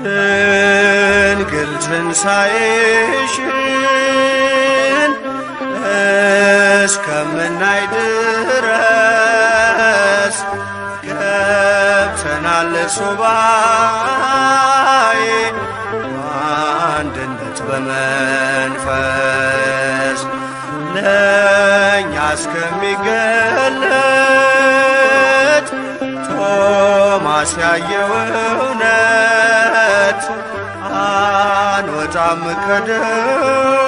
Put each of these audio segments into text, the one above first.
ድንግል ትንሣኤሽን እስከምናይ ድረስ ገብተናል ሱባኤ በአንድነት በመንፈስ ለእኛ እስከሚገለጥ ቶማስ ያየው እውነት አንወጣም ከደጅሽ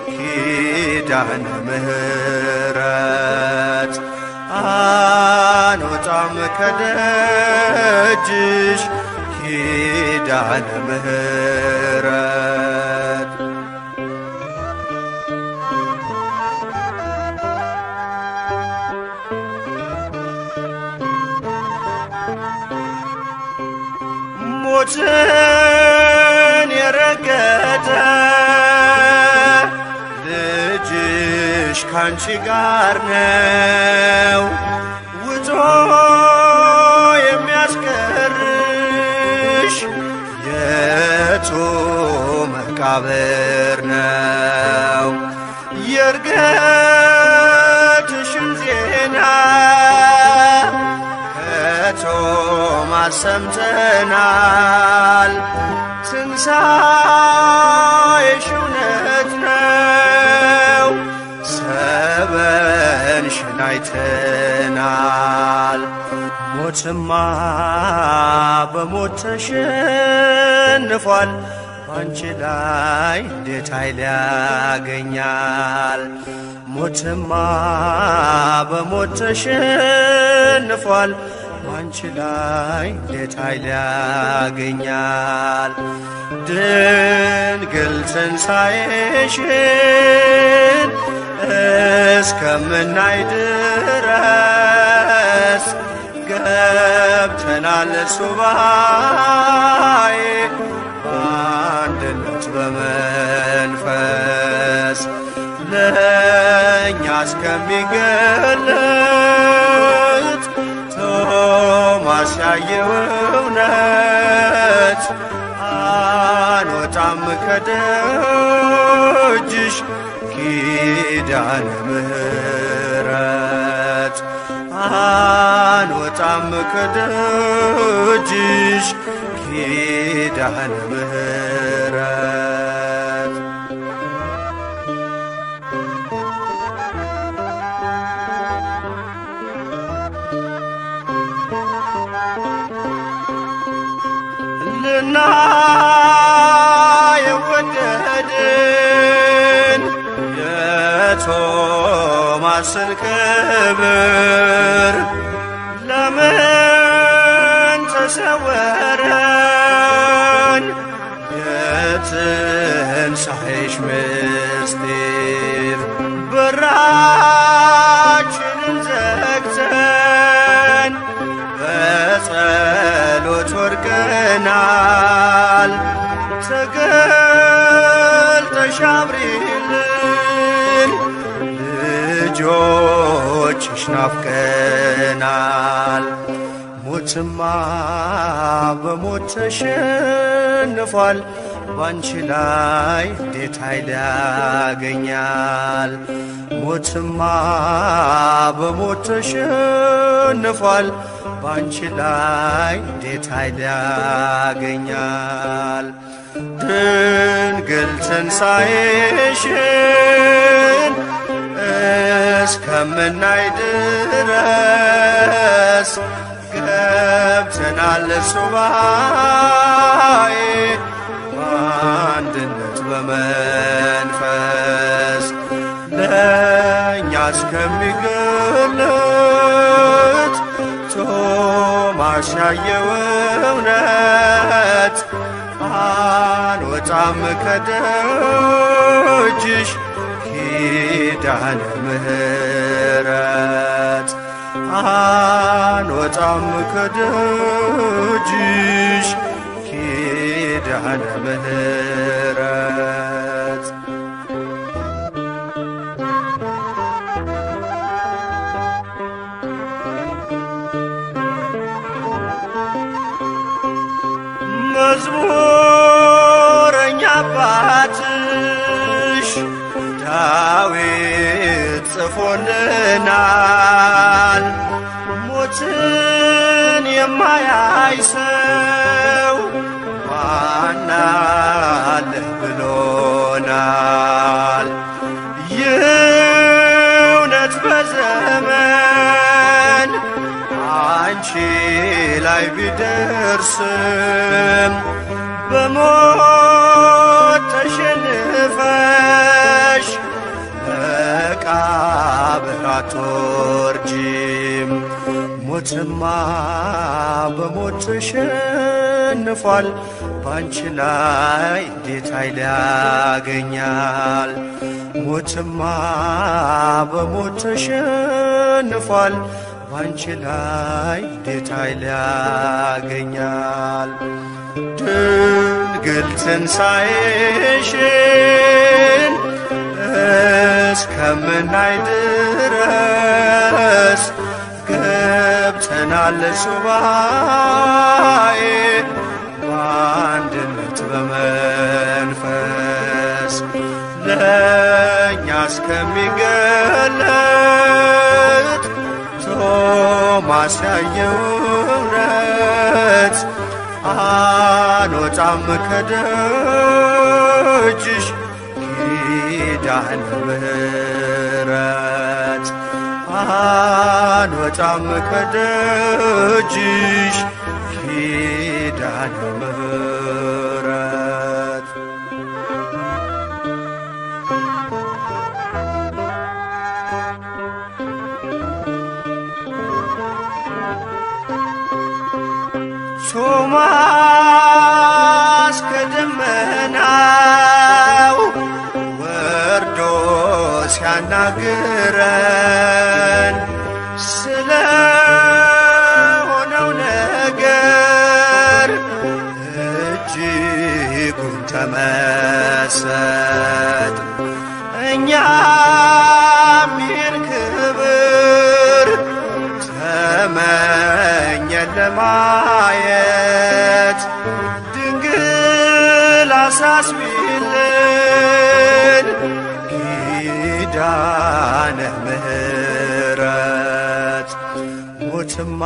ኪዳነ ምሕረት አንወጣም ከደጅሽ ኪዳነ ምሕረት ሞትን የረገጠ ልጅሽ ካንቺ ጋር ነው ውጦ የሚያስቀርሽ የቱ መቃብር ነው የእርገትሽን ዜና ከቶማስ ሰምተናል ትንሣኤሽ እውነት ነው ሰበንሽን አይተናል ሞትማ በሞት ተሸንፏል ባንቺ ላይ እንዴት ኃይል ያገኛል ሞትማ በሞት ተሸንፏል ባንቺ ላይ እንዴት ኃይል ያገኛል ድንግል ትንሣኤሽን እስከምናይ ድረስ ገብተናል ሱባኤ በአንድነት በመንፈስ ለእኛ እስከሚገለጥ ቶማስ ያየው እውነት አንወጣም ከደጅሽ ኪዳነ ምሕረት አንወጣም ከደጅሽ ኪዳነ ምሕረት ልናየው ወደድን የቶማስን ክብር ለምን ተሰወረን የትንሣኤሽ ምስጢር በራችንን ዘግተን በጸሎት ወድቀናል ተገልጠሽ አብሪልን ልጆችሽ ናፍቀናል ሞትማ በሞት ተሸንፏል ባንቺ ላይ እንዴት ኃይል ያገኛል ሞትማ በሞት ተሸንፏል ባንቺ ላይ እንዴት ኃይል ያገኛል ድንግል ትንሣኤሽን እስከምናይ ድረስ ገብተናል ሱባኤ በአንድነት በመንፈስ ለእኛ እስከሚገለጥ ቶማስ ያየው እውነት አንወጣም ከደጅሽ ኪዳነ ምሕረት አንወጣም ከደጅሽ ኪዳነ ምሕረት ጽፎልናል። ሞትን የማያይ ሰው ማን አለ ብሎናል። ይህ እውነት በዘመን አንቺ ላይ ቢደርስም በሞት ተሸንፈሽ መቃብር አትወርጂም። ሞትማ በሞት ተሸንፏል፣ ባንቺ ላይ እንዴት ኃይል ያገኛል? ሞትማ በሞት ተሸንፏል፣ ባንቺ ላይ እንዴት ኃይል ያገኛል? ድንግል ትንሣኤሽን እስከምናይ ድረስ ገብተናል ሱባኤ በአንድነት በመንፈስ ለእኛ እስከሚገለጥ ቶማስ ያየው እውነት አንወጣም ከደጅሽ ኪዳነ ምሕረት አንወጣም ከደጅሽ ኪዳነ ምሕረት። ቶማስ ከደመናው ወርዶ ሲያናግረን ስለ ሆነው ነገር እጅጉን ተመሰጥ። እኛም ይህን ክብር ተመኘን ለማየት ድንግል አሳስቢልን ኪዳነ ምሕረት። ሞትማ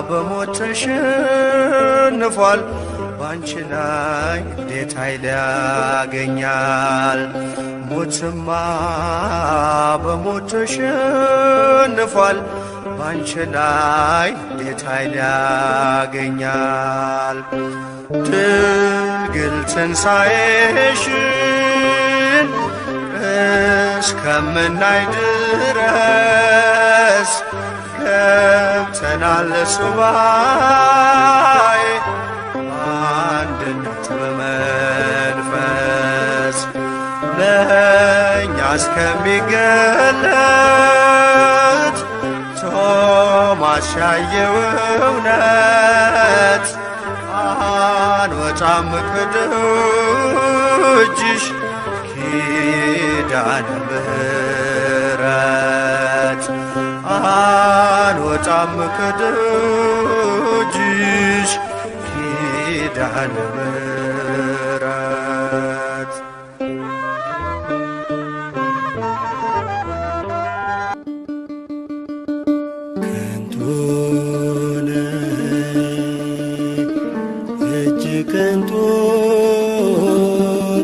በሞት ተሸንፏል፣ ባንቺ ላይ እንዴት ኃይል ያገኛል? ሞትማ በሞት ተሸንፏል፣ ባንቺ ላይ እንዴት ኃይል ያገኛል? ድንግል ትንሣኤሽን እስከምናይ ድረስ ገብተናል ሱባኤ በአንድነት በመንፈስ ለእኛ እስከሚገለጥ ቶማስ ያየው እውነት አንወጣም ከደጅሽ ኪዳነ ምሕረት አንወጣም ከደጅሽ ኪዳነ ምሕረት። ከንቱ ነህ እጅግ ከንቱ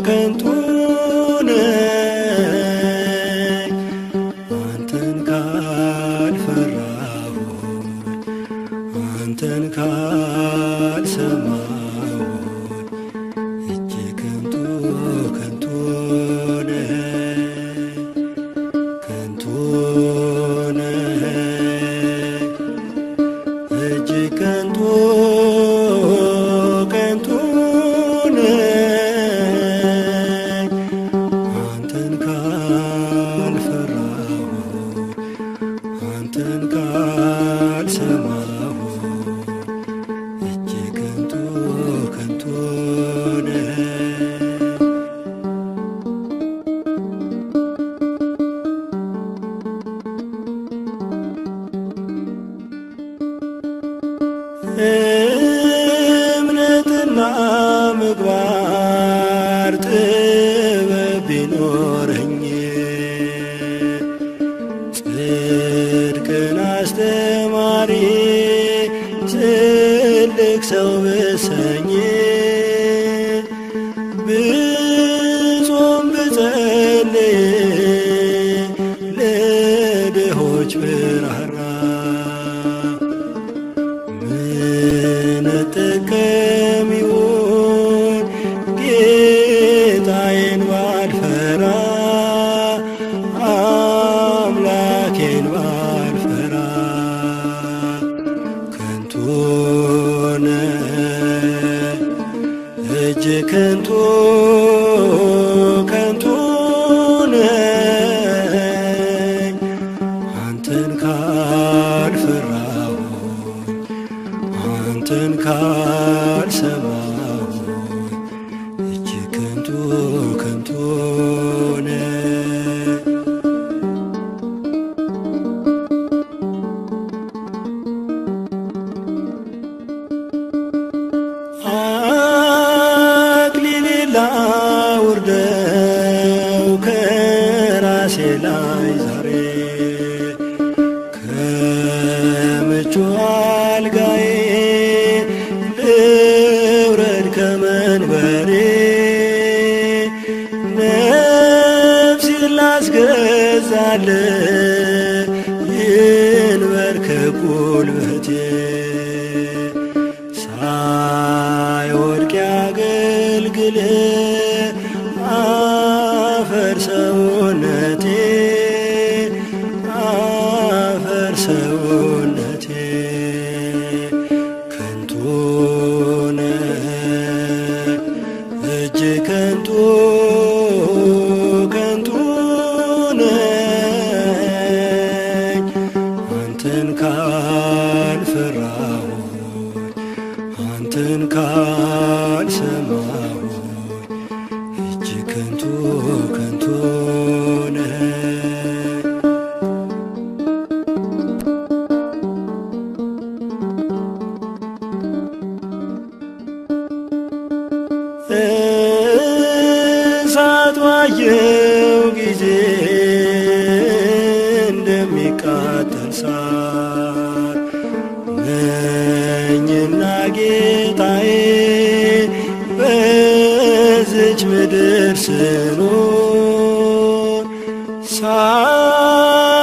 ከንቱ ነህ አንተን ካልፈራሁት አንተን ካልሰማሁት እጅግ ከንቱ ከንቱ ነህ ከንቱ ነህ እጅግ ከንቱ ከንቱ ነህ አንተን ካልፈራሁት አንተን ካልሰማሁት እጅግ ከንቱ ከንቱ ነህ። እምነትና ምግባር ጥበብ ቢኖረኝ ቅን አስተማሪ ትልቅ ሰው ብሰኝ ብጾም ብጸልይ ለድሆች ብራራ ምን እጠቀም ይሆን ጌታዬን ባልፈራ አምላኬን ባልፈራ ከንቱ ነው እጅግ ከንቱ ከንቱ ነኝ አንተን ካልፈራሁ አንተን ካልሰማሁ እጅግ ከንቱ ከንቱ ነኝ። አክሊሌን ላውርደው ከራሴ ላይ ዛሬ ከምቹ አልጋዬ ልውረድ ከመንበሬ ነፍሴን ላስገዛል ይንበርከክ ጉልበቴ ሳይወድቅ ያገልግል አፈር ሰውነቴ አፈር ሰውነቴ ከንቱ ነው እጅግ ከንቱ ከንቱ ነኝ አንተን ካልፈራሁ አንተን ካልሰማሁ እጅግ ከንቱ ከንቱ ነኝ። እሳት ባየው ጊዜ እንደሚቃጠል ሳር ነኝና ጌታዬ በዚች ምድር ስኖር ሳረግብ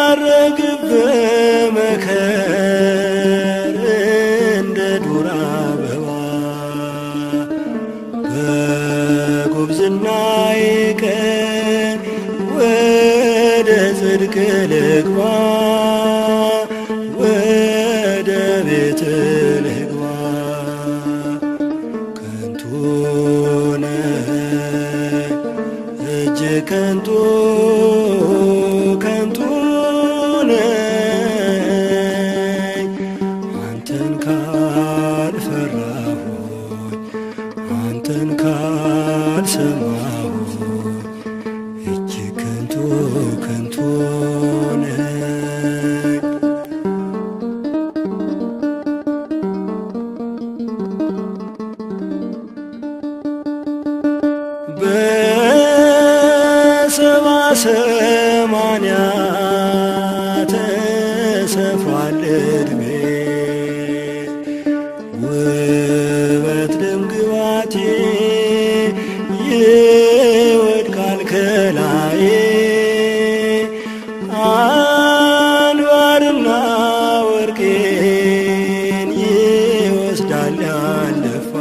በመከር እንደ ዱር አበባ በጉብዝናዬ ቀን ወደ ጽድቅ ልግባ ወደ ቤት ልግባ ከንቱ ነው እጅግ ከንቱ ከንቱ ነኝ አንተን ካልፈራሁ አንተን ካልሰማሁ እጅግ ከንቱ ከንቱ ነኝ። በሰባ ሰማንያ ተሰፍሯል ዕድሜ ውበት ደምግባቴ ይወድቃል ከላዬ አንባርና ወርቄን ይወስዳል ያለፋ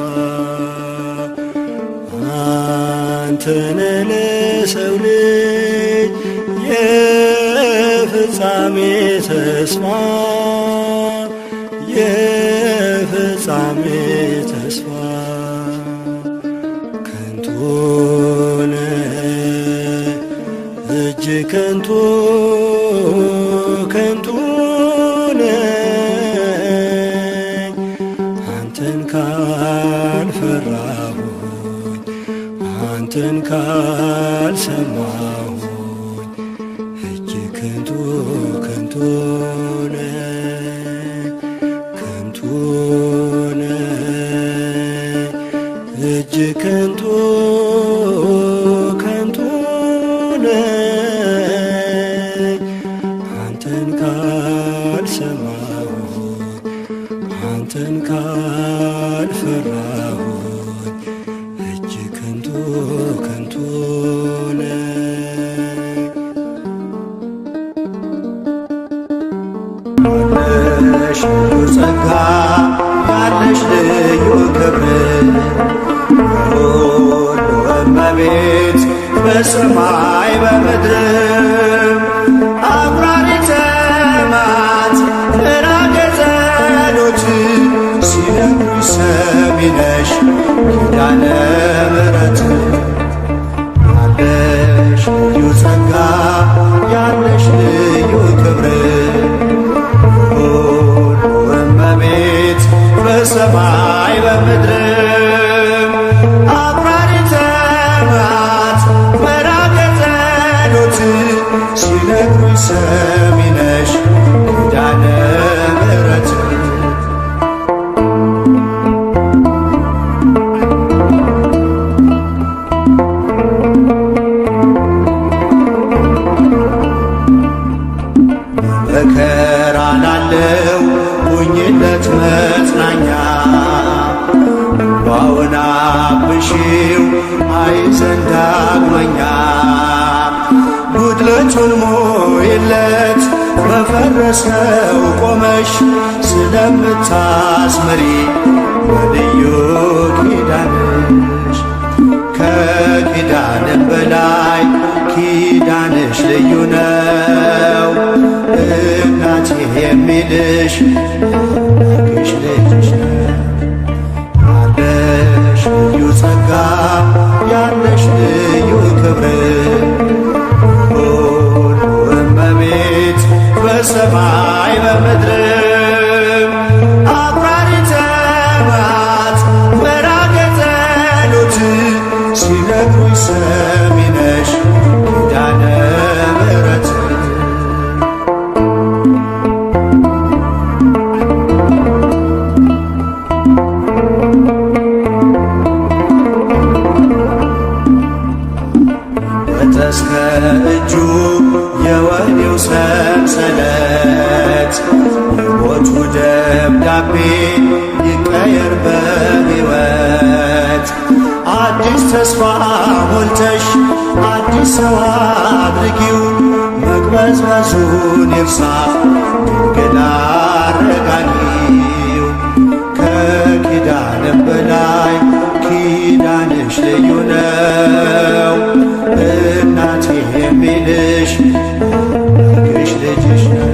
አንተነ ለሰው ልጅ የፍጻሜ ተስፋ የፍጻሜ ተስፋ ከንቱ ነው እጅግ ከንቱ ከንቱ ነኝ አንተን ካልፈራሁ አንተን ካልሰማሁ እጅግ ከንቱ ከንቱ ነኝ ከንቱ ነኝ እጅግ ከንቱ ከንቱ ነኝ አንተን ካልሰማሁት አንተን ካልፈራሁት እጅግ ከንቱ ከንቱ ያለሽ ልዩ ጸጋ ያለሽ ልዩ ክብር የሁሉ እመቤት በሰማይ በምድር አቁራሪተ መዓት ምዕራገ ጸሎት ሲነግሩሽ ሰሚ ነሽ ኪዳነ ምሕረት ያለሽ ልዩ ጸጋ ያለሽ ልዩ ክብር በሰማይ በምድር አቁራሪተ መዓት ምዕራገ ጸሎት ሲነግሩሽ ሰሚ ነሽ ኪዳነ ምሕረት መከራ ላለው ሁኝለት መጽናኛ ዋውና ብሺው አይዘን ዳግመኛ ጉድለቱን ሞይለት በፈረሰው ቆመሽ ስለምታስመሪ በልዩ ኪዳንሽ ከኪዳንም በላይ ኪዳንሽ ልዩ ነው እናቴ የሚልሽ ያደረግሽ ልጅሽ ነው ያለሽ ልዩ ጸጋ ያለሽ ልዩ ክብር ሁሉ እመቤት በሰማይ በምድር አቁራሪተ መዓት ምዕራገ ጸሎት ሲነግሩሽ ሰሚ ነሽ ኪዳነ ምሕረት እስከ እጁ የወህኒው ሰንሰለት የሞቱ ደብዳቤ ይቀየር በሕይወት አዲስ ተስፋ ሞልተሽ አዲስ ሰው አድርጊው መቅበዝበዙን ይርሳ ድንግል አረጋጊው ከኪዳንም በላይ ኪዳንሽ ልዩ ነው እናቴ የሚልሽ ያደረግሽ ልጅሽ ነው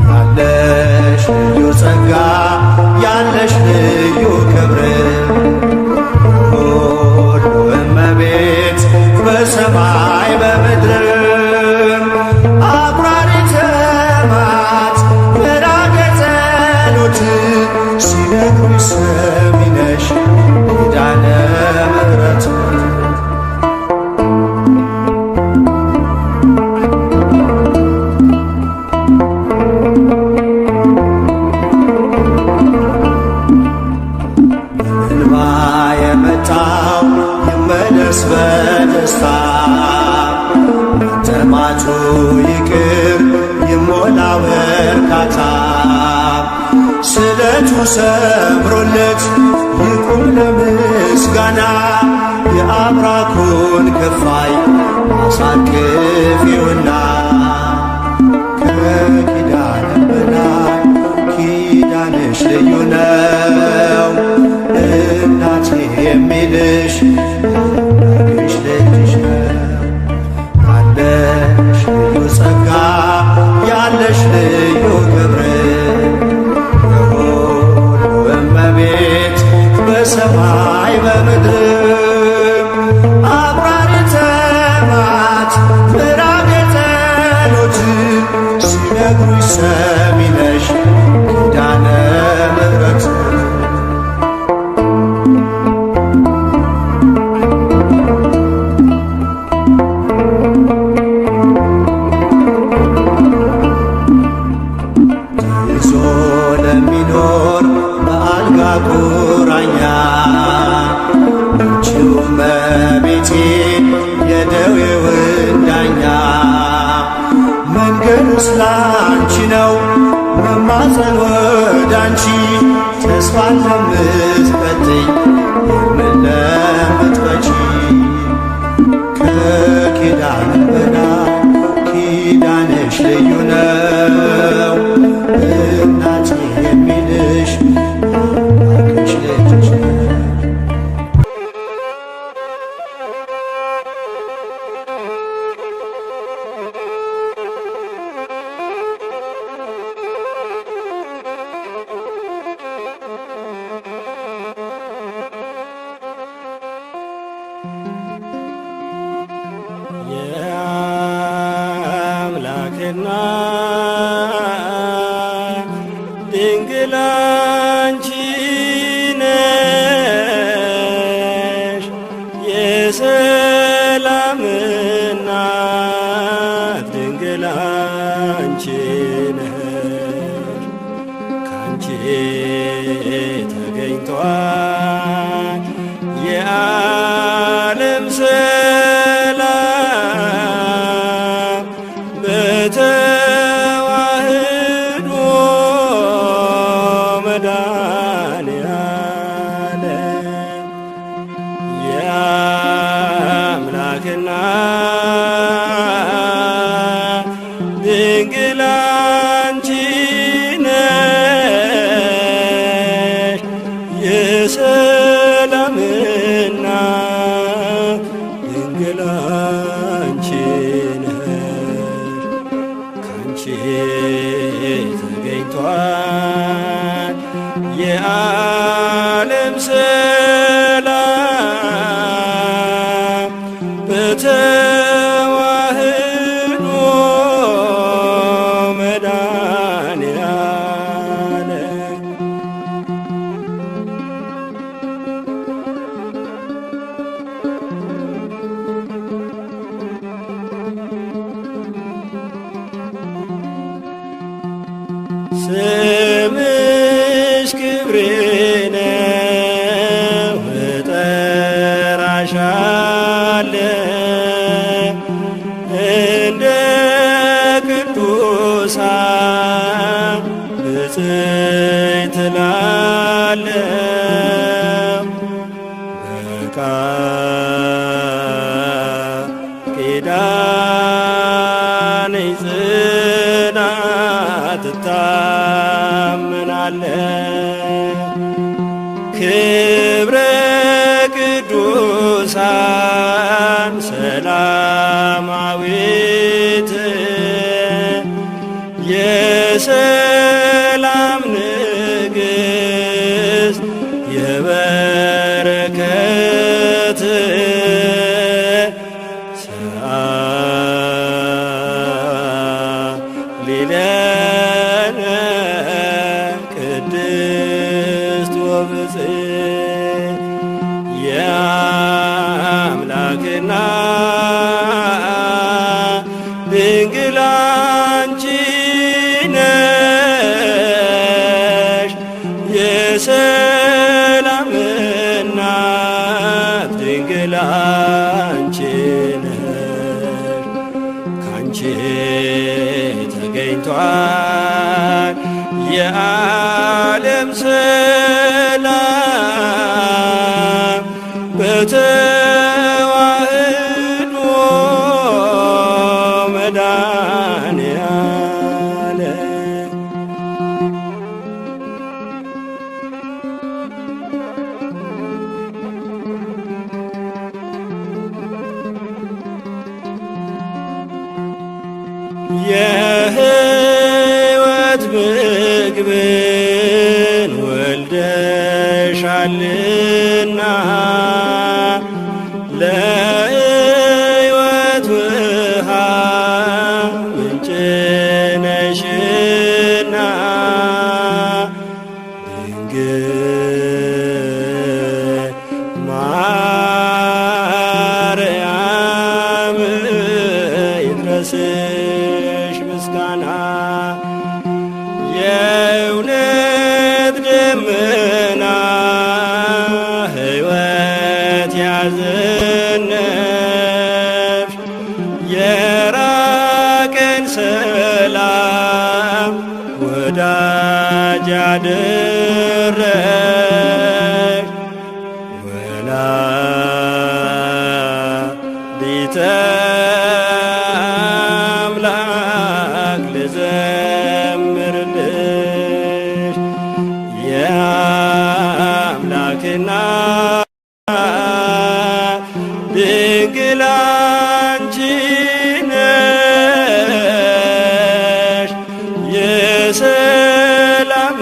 ያለሽ ልዩ ጸጋ ያለሽ ልዩ ክብር ሁሉ እመቤት በሰማይ በምድር አቁራሪተ መዓት ምዕራገ ጸሎት ሲነግሩሽ ሰሚ ነሽ ኪዳነ ምሕረት ይመለስ በደስታ ተማቱ ይቅር ይሞላ በርካታ ስለቱ ሰምሮለት ይቁም ለምስጋና የአብራኩን ክፋይ አሳቅፊውና ከኪዳንም በላይ ኪዳንሽ ልዩ ነው እናቴ የሚልሽ ያደረግሽ ልጅሽ ነው ያለሽ ልዩ ጸጋ ያለሽ ልዩ ክብር የሁሉ እመቤት በሰማይ በምድር አቁራሪተ መዓት ምዕራገ ጸሎት ሲነግሩሽ ሰሚ ነሽ ኪዳነ ምሕረት ቁራኛ አንቺው እመቤቴ የደዌውን ዳኛ መንገዱ ስላንቺ ነው መማፀን ወዳንቺ ተስፋ እንደምትቀጥይ ሕልምን ለምትፈቺ ከኪዳን በላይ ኪዳንሽ ልዩ ነው እናቴ የሚልሽ አምላክሽ ልጅሽ ነው። የአምላክና ድንግል አንቺ ነሽ የሰላም እናት ድንግል አንቺ ነሽ ካንቺ ተገኝቷል የዓለም ሰላም በተዋህዶ መድኃኔዓለም የአምላክና ድንግል አንቺ ነሽ የሰላም እናት ድንግል አንቺ ነሽ ካንቺ ተገኝቷል የዓለም ሰላም በተዋህዶ መድኃኔዓለም ስምሽ ክብሬ ነው እጠራሻለሁ እንደ ቅዱሳን ብፅዕት እላለሁ በቃል ኪዳንሽ ጽናት እታመናለሁ ክብረ ቅዱሳን ሰላማዊት የሰላም ንግሥት የበረከት ሊለነ ቅድስት ወብፅዕት የአምላክና ድንግል አንቺ ነሽ የሰላም እናት ድንግል አንቺ ነሽ ካንቺ ተገኝቷል የዓለም ሰላም በተዋህዶ መድኃኔዓለም የሕይወት ምግብን ወልደሻልና ለሕይወት ውሃ ምንጭ ነሽና ድንግል ማርያም ይድረስሽ ምስጋና የእውነት ደመና ሕይወት ያዘነብሽ የራቀን ሰላም ወዳጅ ያደረግሽ ወላዲተ አምላክ ልዘምርልሽ የአምላክና ድንግል አንቺ ነሽ የሰላም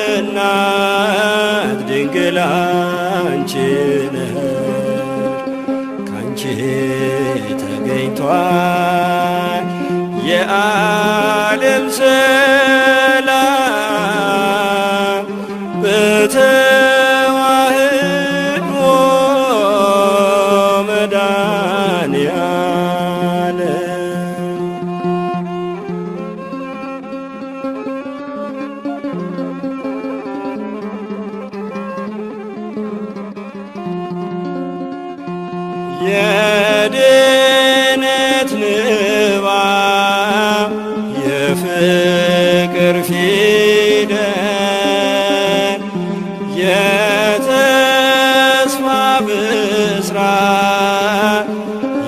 እናት ድንግል አንቺ ነሽ ካንቺ ተገኝቷል የዓለም ሰላም በተዋህዶ መድኃኔዓለም የድነት ንባብ የፍቅር ፊደል የተስፋ ብስራት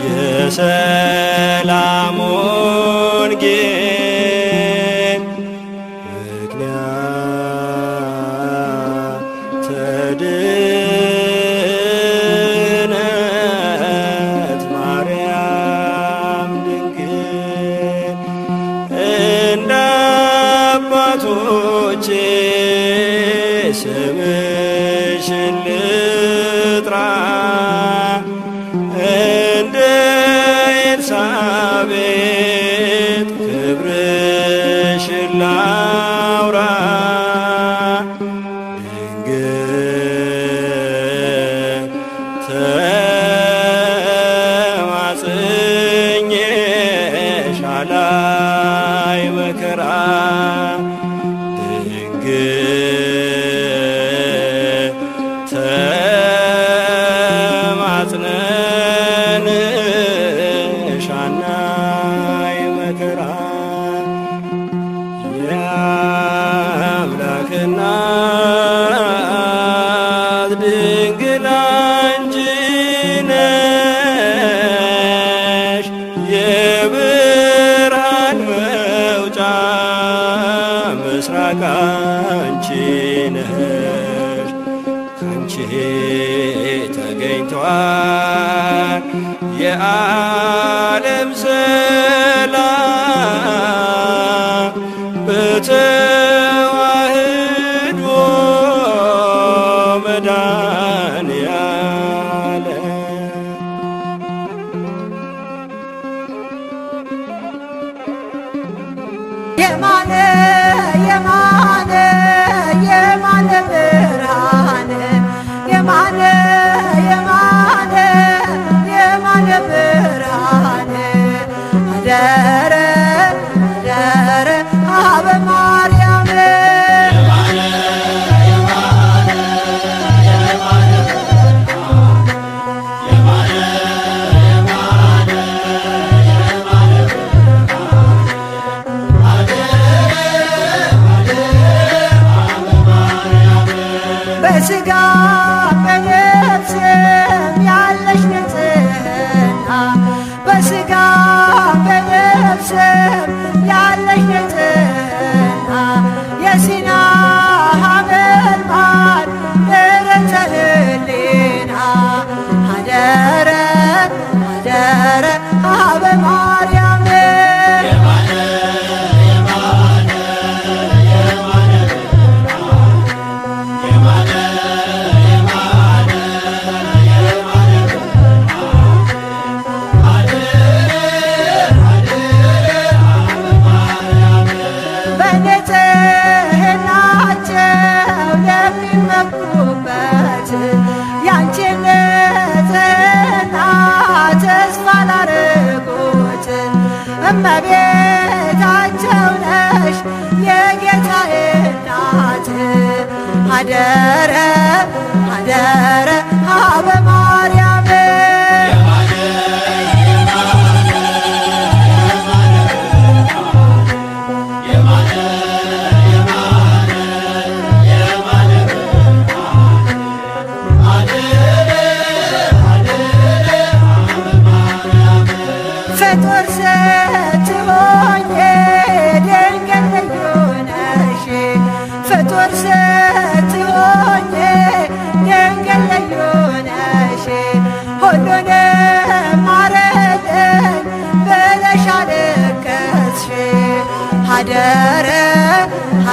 የሰላም ወንጌል ምክንያተ ድነት ማርያም ድንግል እንደ አባቶቼ ስምሽን ልጥራ እንደ ኤልሳቤጥ ክብርሽን ላውራ ድንግል ተማጽኜሽ አላይ መከራ ድንግል ተማጽነንሽ አናይ መከራ የአምላክ እናት ድንግል አንቺ ነሽ የብርሃን መውጫ ምስራቅ አንቺ ነሽ ካንቺ ተገኝቷል የዓለም ሰላም በተዋህዶ መድኃኔዓለም የማነ የማነ የማነ ብርሃን የማነ የማነ የማነ ብርሃን አደረ አደረ አበ ማርያም በሥጋ በነፍስም ያለሽ ንጽሕና በሥጋ በነፍስም ያለሽ ንጽሕና የሲና ሐመልማል ደረሰ ህሊና አደረ አደረ አበ ማርያም እመቤታቸው ነሽ የጌታዬ እናት አደረ አደረ አበ ማርያም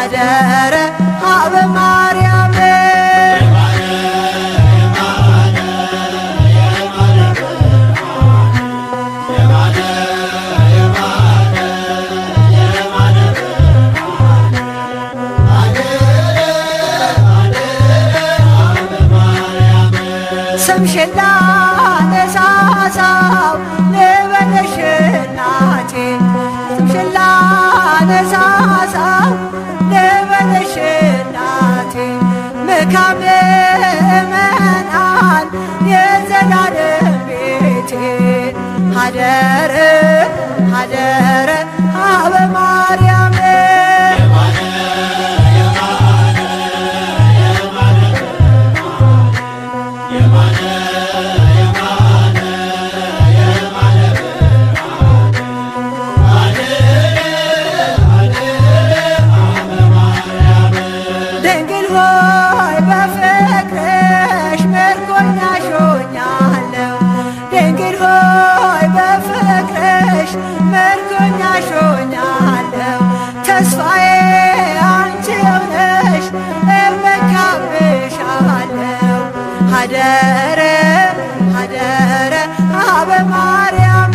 ሀደረ ሀበ ማርያም ስምሽን ላነሳሳው ልበልሽ እናቴ ስምሽን ላነሳሳው ልበልሽ እናቴ መካነ ምእመናን የዘላለም ቤቴ ሀደረ ሀደረ ሀበ ማርያም ድንግል ሆይ በፍቅርሽ ምርኮኛሽ ሆኛለሁ ድንግል ሆይ በፍቅርሽ ምርኮኛሽ ሆኛለሁ ተስፋዬ አንቺው ነሽ እመካብሻለሁ ሀደረ ሀደረ ሀበ ማርያም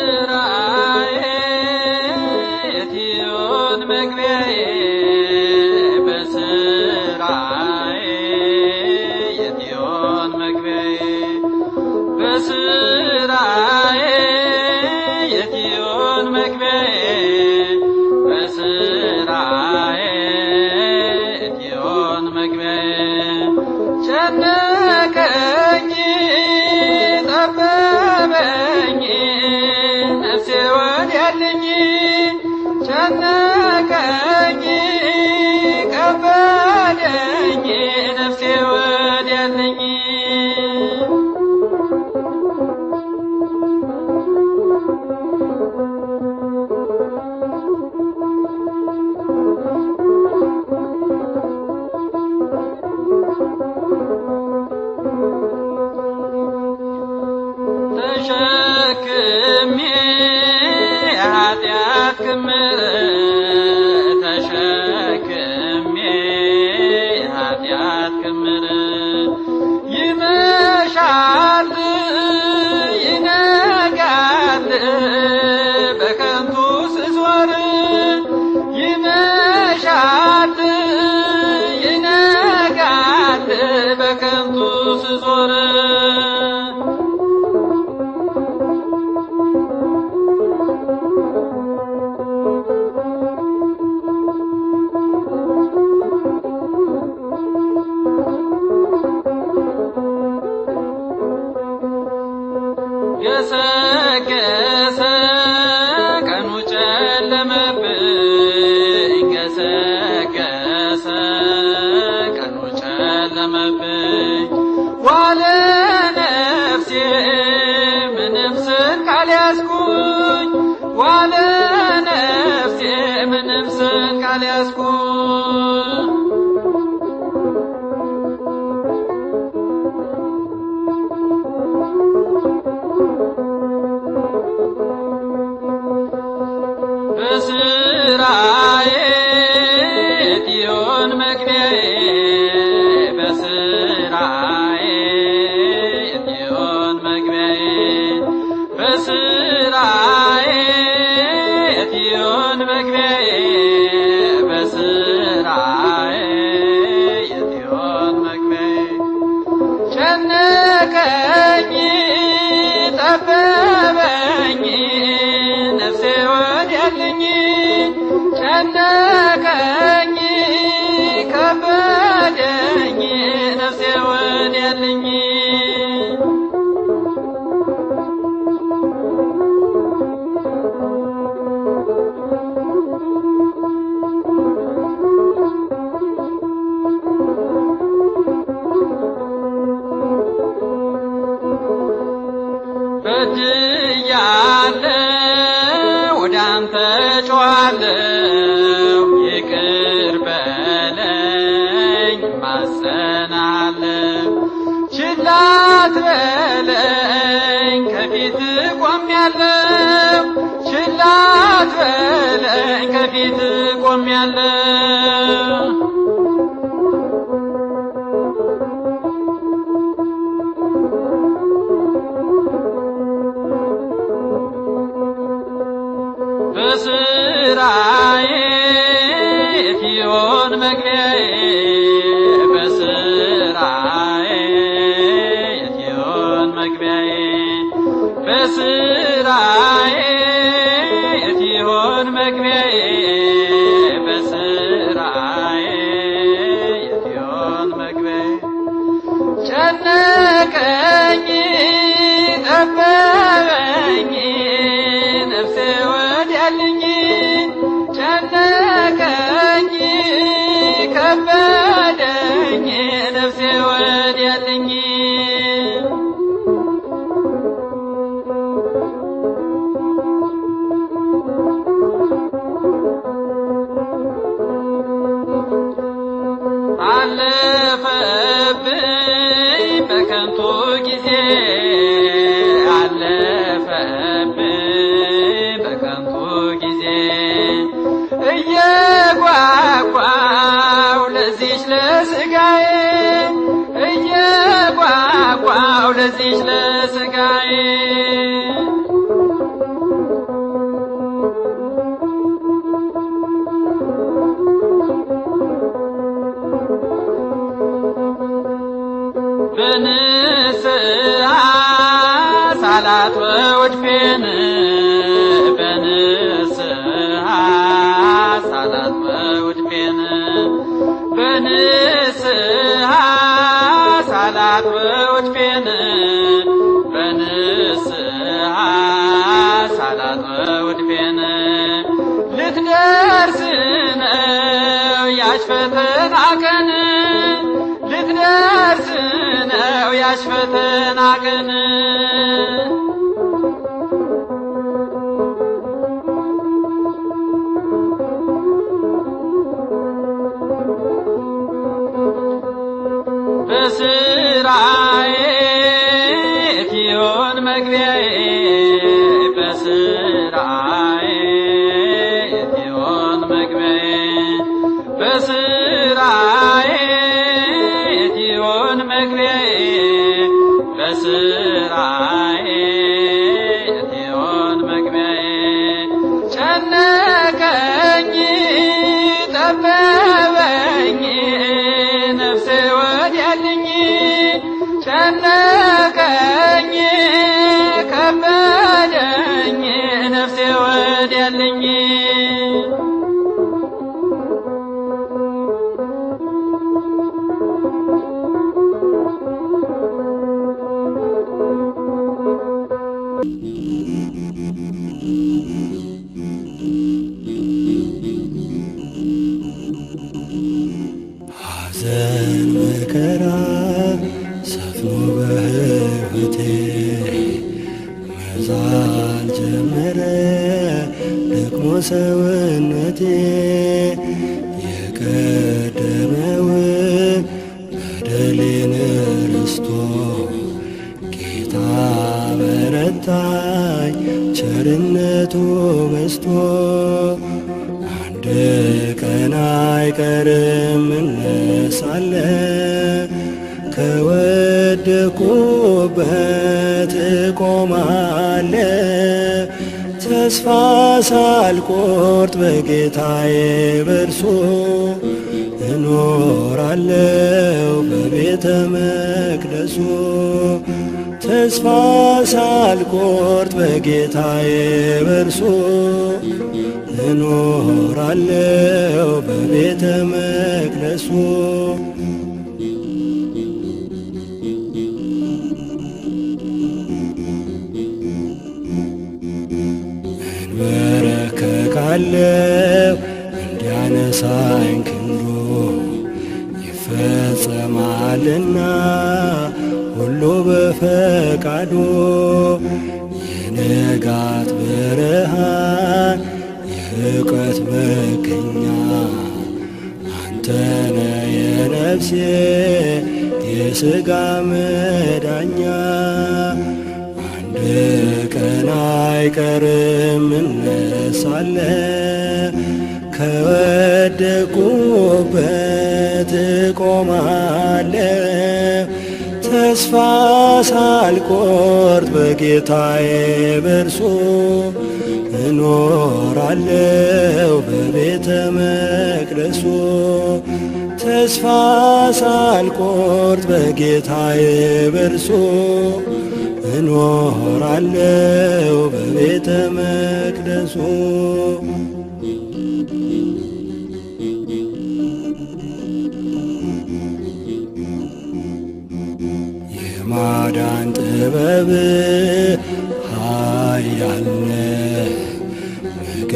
በስራዬ የትዮን መግቢያዬ በስራዬ የትዮን መግቢያዬ በስራዬ የትዮን መግቢያዬ በስራዬ የትዮን መግቢያዬ ጨነቀኝ ጠበበኝ ነፍሴ ወዲያልኝ ጨነቀኝ ከበደኝ ነፍሴ ወዲያልኝ ተሸክሜ ኃጢአት ክምር ተሸክሜ ኃጢአት ክምር ይመሻል ይነጋል በከንቱ ስዞር ይመሻል ይነጋል በከንቱ ስዞር ገሰገሰ ቀኑ ጨለመብኝ ገሰገሰ ቀኑ ጨለመብኝ ዋለ ነፍሴ ምንም ስንቅ አልያዝኩኝ ዋለ ነፍሴ ምንም ስንቅ አልያዝኩኝ በድያለሁ ወደ አንተ ጮኻለሁ ይቅር በለኝ ማጸናለሁ ችላ አትበለኝ ከፊት ቆሜያለሁ ችላ አትበለኝ ከፊት ቆሜያለሁ በስራዬ የፊዮን መግቢያዬ በስራዬ የፊዮን መግቢያዬ በስራዬ የፊዮን መግቢያዬ በስራዬ የፊዮን መግቢያዬ ጨነቀኝ ጠበበኝ ነፍሴ ወዲያልኝ ጨነቀኝ ከበደኝ ነፍሴ ወዲያልኝ አለፈብኝ በከንቱ ጊዜ አለፈብኝ በከንቱ ጊዜ እየጓጓው ለዚች ለሥጋዬ እየጓጓው ለዚች ለሥጋዬ በንስሐ ሳላት ወውድፌን በንስሐ ሳላት ወውድፌን በንስሐ ሳላት ወውድፌን በንስሐ ሳላት ወውድፌን ልትደርስ ነው ያች ፈተና ቀን ልትደርስ ነው ያች ፈተና ቀን በስራዬ የፊዮን መግቢያዬ በስራዬ የፊዮን መግቢያዬ በስራዬ የፊዮን መግቢያዬ በስራዬ የፊዮን መግቢያዬ ጨነቀኝ ጠበበኝ ነፍሴ ወዲያልኝ ጨነቀኝ ከበደኝ ነፍሴ ወዲያልኝ ሐዘን መከራ ሰፍኖ በሕይወቴ መዛል ጀመረ ደክሞ ሰውነቴ የቀደመውን በደሌን ረስቶ ጌታ በረታኝ ቸርነቱ በዝቶ አንድ ቀን አይቀርም እነሳለሁ ከወደኩበት እቆማለሁ ተስፋ ሳልቆርጥ በጌታዬ በርሱ እኖራለሁ በቤተ መቅደሱ ተስፋ ሳልቆርጥ በጌታዬ በርሱ እኖራለሁ በቤተ መቅደሱ እንበረከካለሁ እንዲያነሳኝ ክንዱ ይፈጸማልና ሁሉ በፈቃዱ የንጋት ብርሃን የእውቀት መገኛ አንተነ የነፍሴ የሥጋ መዳኛ። አንድ ቀን አይቀርም እነሳለ ከወደቁበት እቆማለ ተስፋ ሳልቆርጥ በጌታዬ በርሱ እኖራለሁ በቤተ መቅደሱ። ተስፋ ሳልቆርጥ በጌታዬ በርሱ እኖራለሁ በቤተ መቅደሱ። የማዳን ጥበብ ኃያል ነህ ምግብ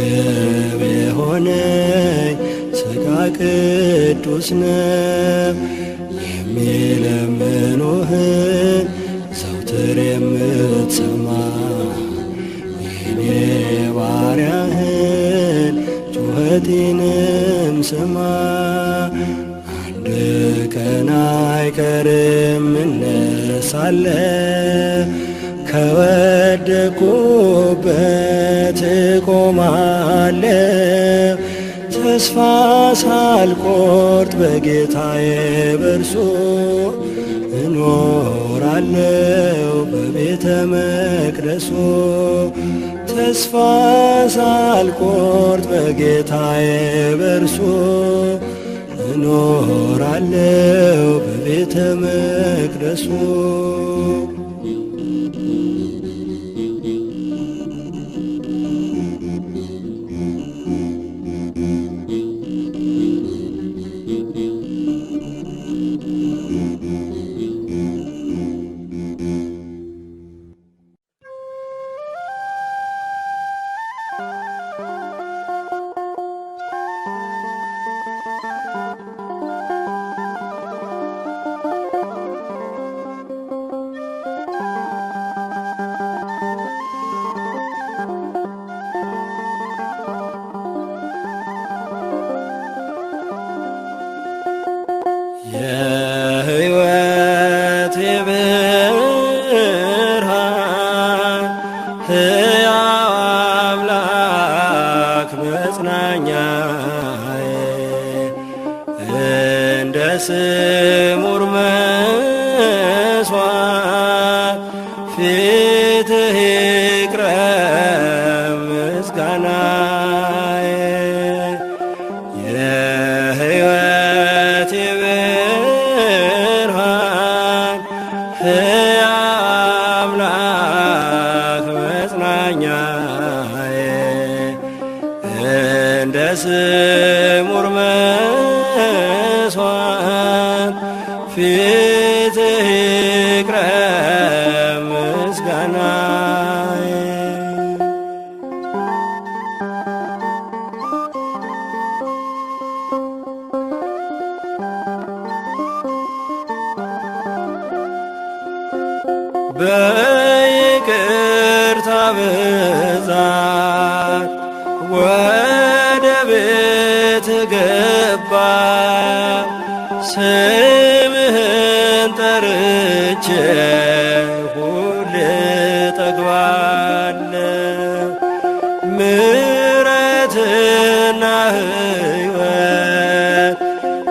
የሆነኝ ሥጋ ቅዱስ ነው። የሚለምኑህን ዘውትር የምትሰማ የኔ ባሪያህን ጩኸቴንም ስማ። አንድ ቀን አይቀርም እነሳለ ከወደቁበት እቆማለ ተስፋ ሳልቆርጥ በጌታዬ በርሱ እኖራለሁ በቤተ መቅደሱ። ተስፋ ሳልቆርጥ በጌታዬ በርሱ እኖራለሁ በቤተ መቅደሱ። የሕይወት ብርሃን ሕያው አምላክ መጽናኛዬ እንደ ስሙር መስዋዕት ፊትህ ይቅረብ ምስጋናዬ። የሕይወት ብርሃን ሕያው አምላክ መጽናኛዬ እንደ ስሙር መስዋዕት ፊትህ ይቅረብ ምስጋናዬ። በይቅርታ ብዛት ወደ ቤት ገባ ስምህን ጠርቼ ሁሌ ጠግባለሁ። ምሕረትና ሕይወት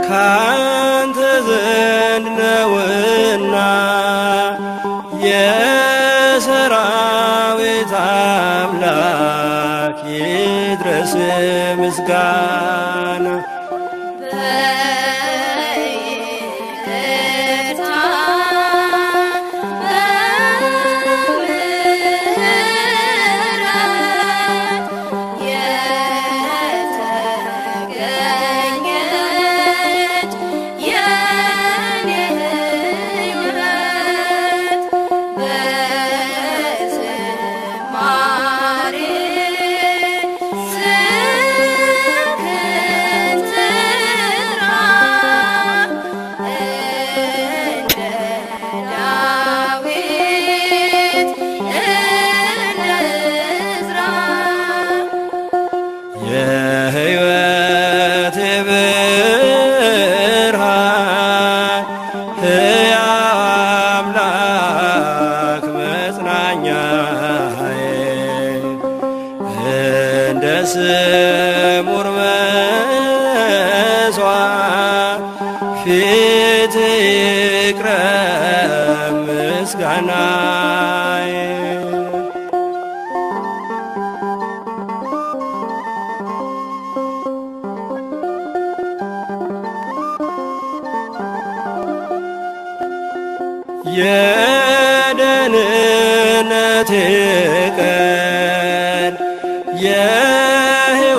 ካንተ ዘንድ ነውና የሰራዊት አምላክ ይድረስ ምስጋና። ዝማሬ ስምህን ስሙር መስዋዕት ፊት ይቅረብ ምስጋናዬ። የደህንነቴ ቀን የሕይወቴ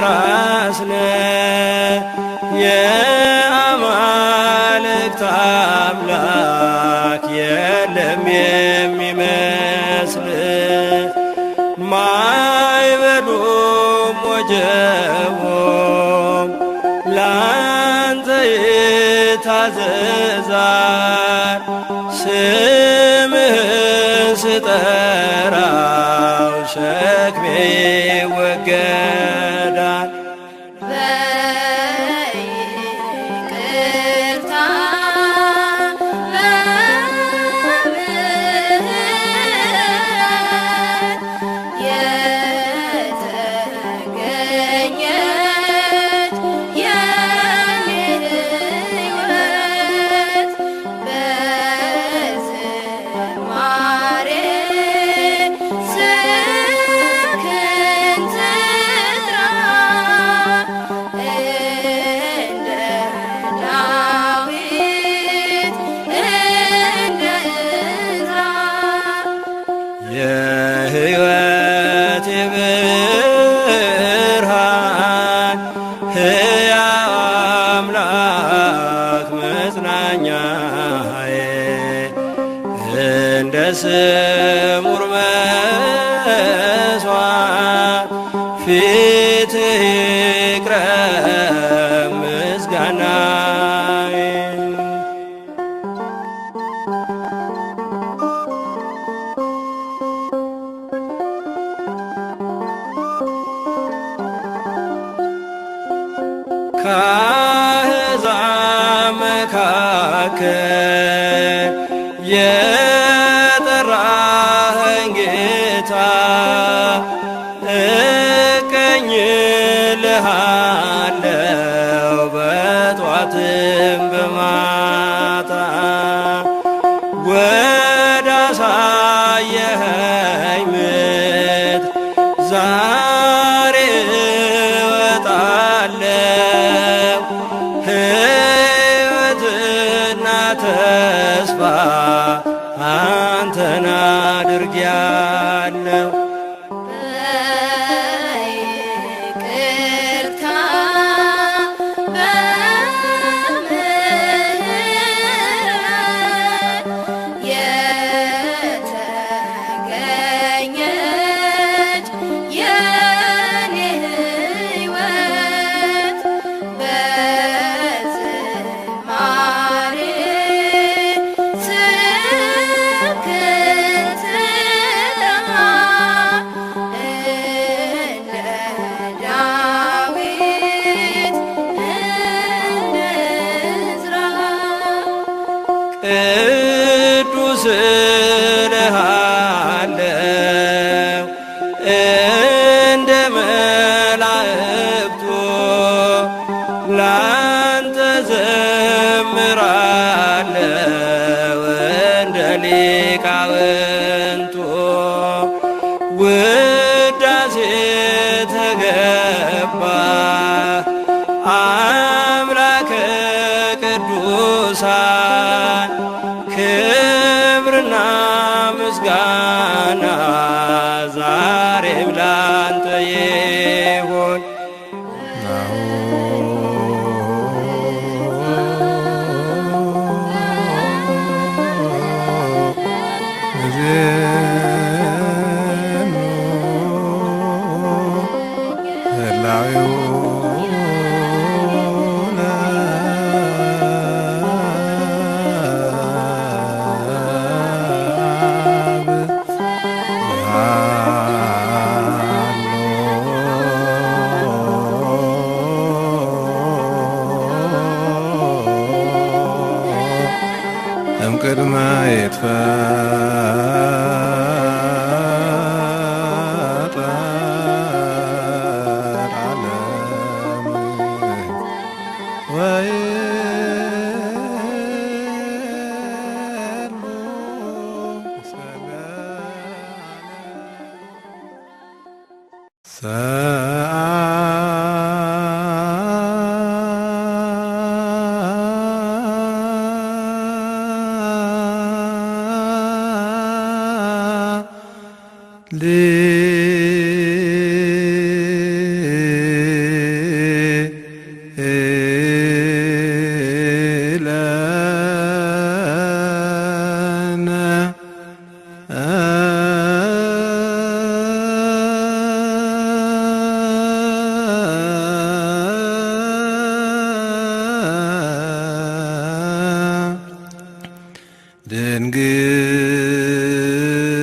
ራስ ነህ የአማልክት አምላክ የለም የሚመስል ማዕበሉም ወጀቡም ላንተ ይታዘዛል። ስምህን ስጠራው ሸክሜ ይወገዳል። በይቅርታ በምህረት የተገኘች የኔ ሕይወት በዝማሬ ስምህን ትጥራ እንደ ዳዊት እንደ ዕዝራ። የሕይወቴ ብርሃን ሕያው አምላክ መጽናኛዬ እንደ ስሙር መስዋዕት ፊትህ ይቅረብ ምስጋናዬ። ከአሕዛብ መካከል የጠራኸኝ ጌታ እቀኝልሃለሁ በጧትም በማታ ወደ አሳየኸኝ ምድር ዛሬ እወጣለሁ ሕይወትና ተስፋ አንተን አድርጌያለሁ። በይቅርታ በምህረት የተገኘች የኔ ሕይወት በዝማሬ ስምህን ትጥራ እንደ ዳዊት እንደ ዕዝራ። ቅዱስ እልሃለሁ እንደ መላእክቱ ላንተ ዘምራለሁ እንደ ሊቃውንቱ ውዳሴ ተገባ አምላከ ቅዱሳን ክብርና ምስጋና ዛሬም ላንተ ይሁን። እምቅድመ ይትፈጠር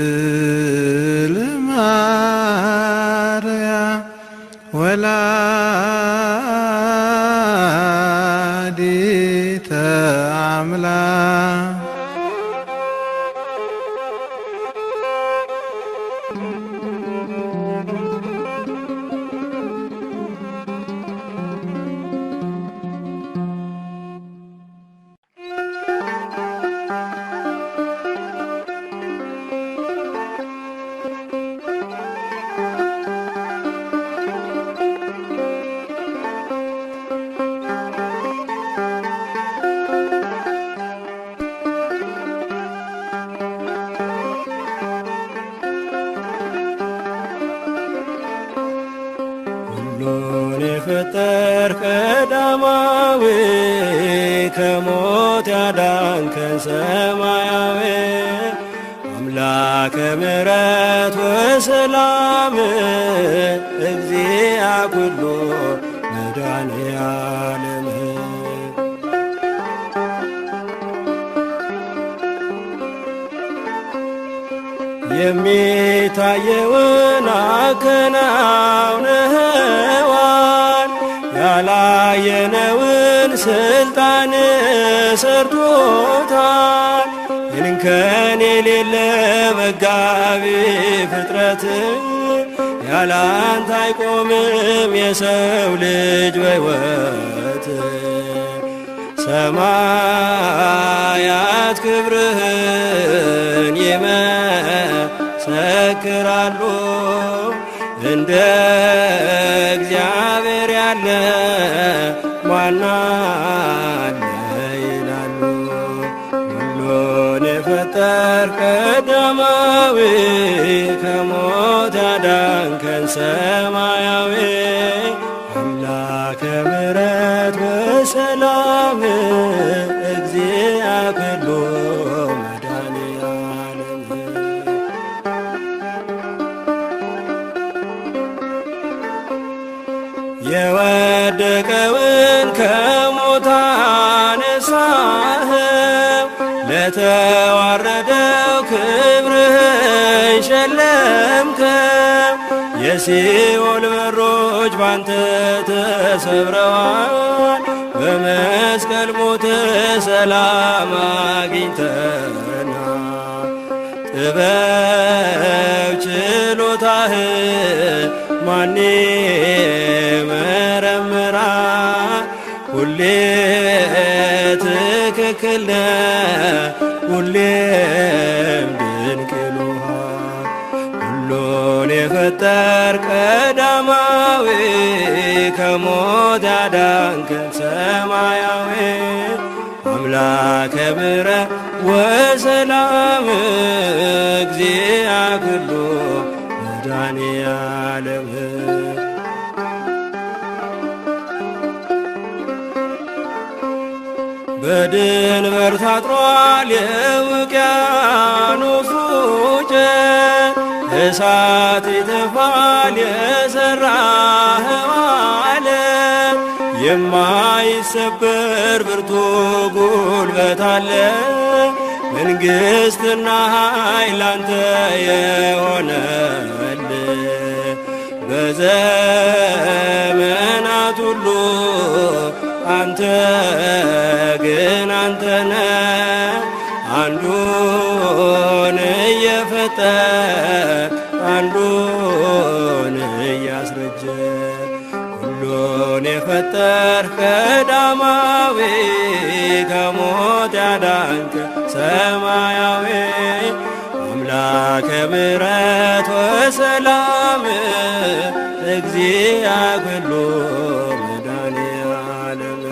ድንግል ማርያም ወላዲተ አምላክ ሁሉን የፈጠር ቀዳማዊ ከሞት ያዳንከን ሰማያዊ አምላከ ምሕረት ወሰላም እግዚአ ኩሉ መድኃኔዓለም የሚታየውን አከናውነዋል ያላየነውን ስልጣን ሰርቶታል እንከን የሌለ መጋቢ ፍጥረት ያላንተ አይቆምም የሰው ልጅ በሕይወት ሰማያት ክብርህን ይመሰክራሉ እንደ እግዚአብሔር ያለ ማን አለ ይላሉ። ሁሉን የፈጠር ቀዳማዊ ከሞት ያዳንከን ሰማያዊ አምላከ ምሕረት ወሰላም እግዚአ ኩሉ መድኃኔዓለም የወደቀውን ከሞት አነሳኸው ለተዋረደው ክብርህን ሸለምከው የሲኦል በሮች ባንተ ተሰብረዋል በመስቀል ሞት ሰላም አግኝተናል ጥበብ ችሎታህን ማን ይመረምራል ሁሌ ትክክል ነህ ሁሌም ድንቅ ይሉሃል ሁሉን የፈጠር ቀዳማዊ ከሞት ያዳንከን ሰማያዊ አምላከ ምሕረት ወሰላም እግዚአ ኩሉ መድኃኔዓለም በድንበር ታጥሯል የውቅያኖሱ ጨት እሳት ይተፋል የሠራኸው ዓለም የማይሰበር ብርቱ ጉልበት አለ መንግሥትና ኃይል አንተ የሆነልህ በዘመናት ሁሉ አንተ ግን አንተነ አንዱን እየፈጠር አንዱን እያስረጀ ሁሉን የፈጠር ቀዳማዊ ከሞት ያዳንከ ሰማያዊ አምላከ ምሕረት ወሰላም እግዚአ ኩሉ መድኃኔዓለም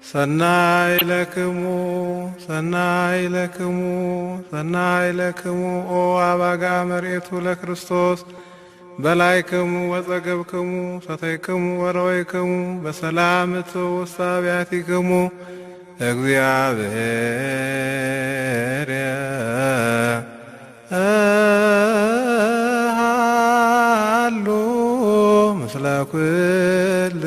ሰናይ ለክሙ ሰናይ ለክሙ ሰናይ ለክሙ ኦ አባጋ መሬቱ ለክርስቶስ በላይክሙ ወጸገብክሙ ሰተይክሙ ወረወይክሙ በሰላም ውስተ አብያቲክሙ እግዚአብሔር ሃሉ ምስለ ኩልክሙ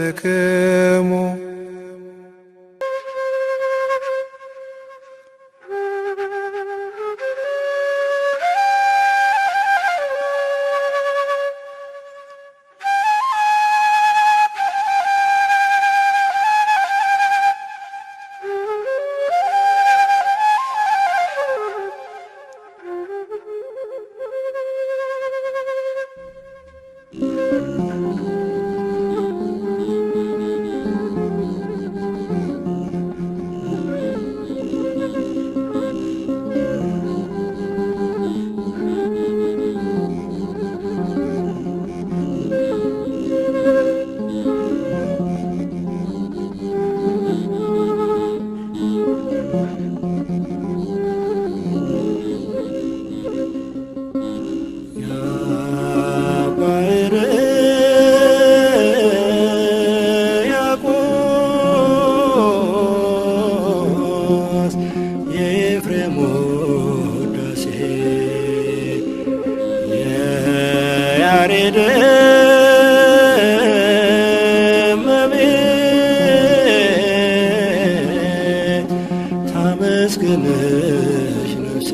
ታመስግንሽ ነፍሴ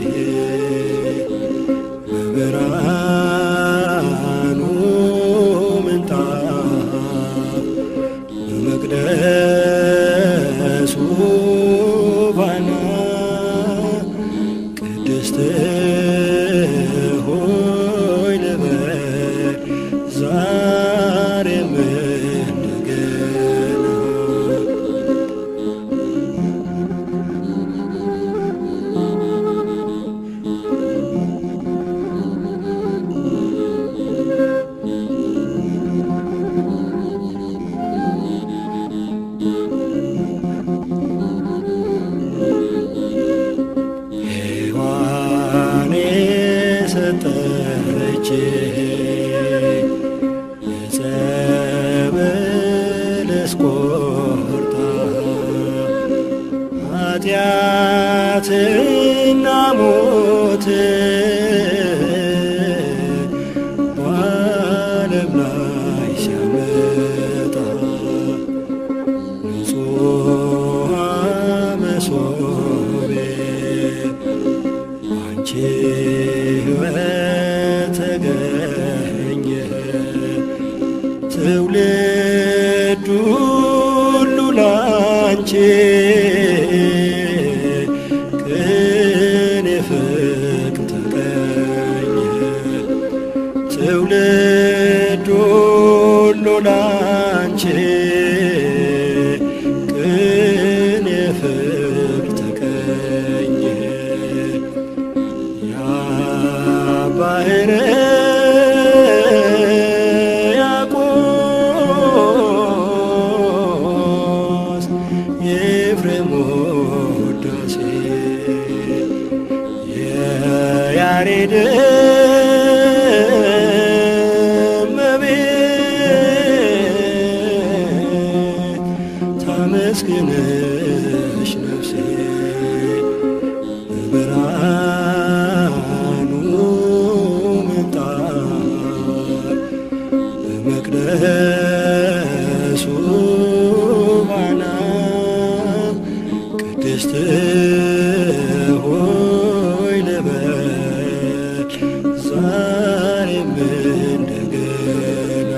በብርሃኑ ምንጣፍ በመቅደሱ ባና ቅድስት ሆይ ልበል ዛሬም እንደገና ሔዋን የሰጠች ዕፀ በለስ ቆርጣ ኃጢአትና ሞት በዓለም ላይ ሲያመጣ ንጹሐ መሶቤ አንቺ ሕይወት ተገኘ ትውልድ ሁሉ ላንቺ ቅን ፍቅር ተቀኘ ትውልድ ሁሉ ላንቺ ቅን ፍቅር ተቀኘ ያ ባህረ ያዕቆብ የኤፍሬም ውዳሴ የያሬድ እመቤት ታመስግንሽ ነፍሴ በብርሃኑ ምንጣፍ በመቅደሱ ባና ቅድስት ሆይ ልበል ዛሬም እንደገና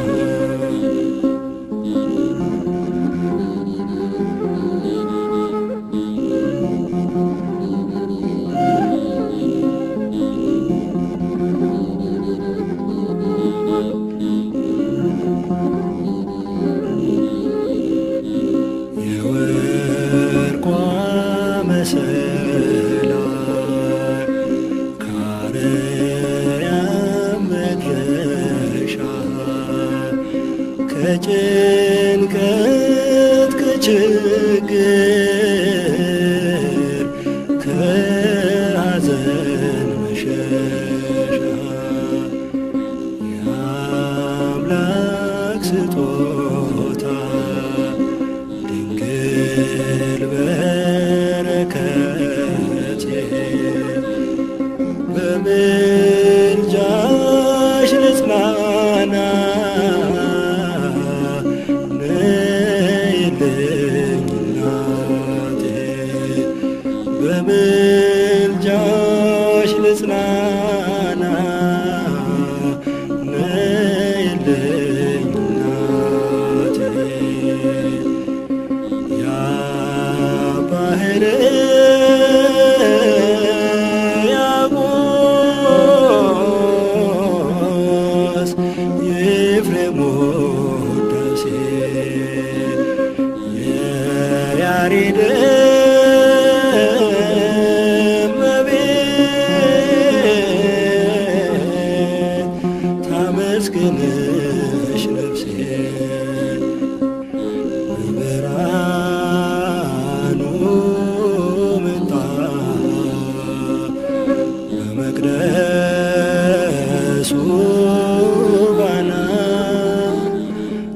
ከጭንቀት ከችግር ከሐዘን መሸሻ የአምላክ ስጦታ ድንግል በረከቴ በምልጃሽ ልጽናና ነይልኝ እናቴ በምልጃሽ ልጽናና ነይልኝ እናቴ ያ ባህር የኤፍሬም ውዳሴ የያሬድ እመቤት ታመስግንሽ ነፍሴ በብርሃኑ ምንጣፍ በመቅደሱ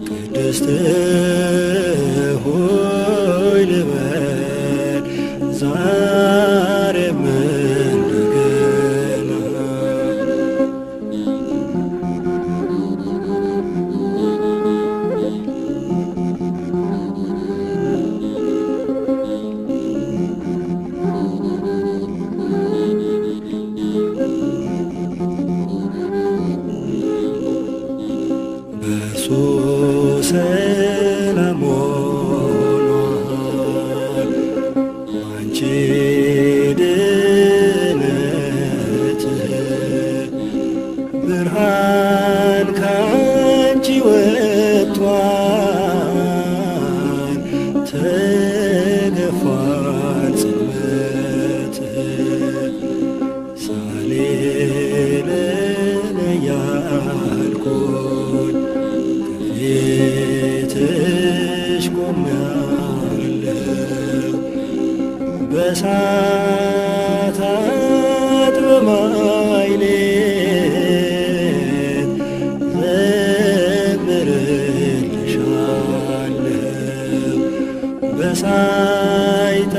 ቅድስት ሆይ ልበል ዛሬም እንደገና በእርሱ ሰላም ሆኗል አንቺ ድነት ብርሃን ካንቺ ወጥቷል ተገፏል ጽልመት ሳሌልን ያልኩኝ ፊትሽ ቆሜያለሁ በሰዓታት በማኅሌት ዘምርልሻለሁ በሰዓታት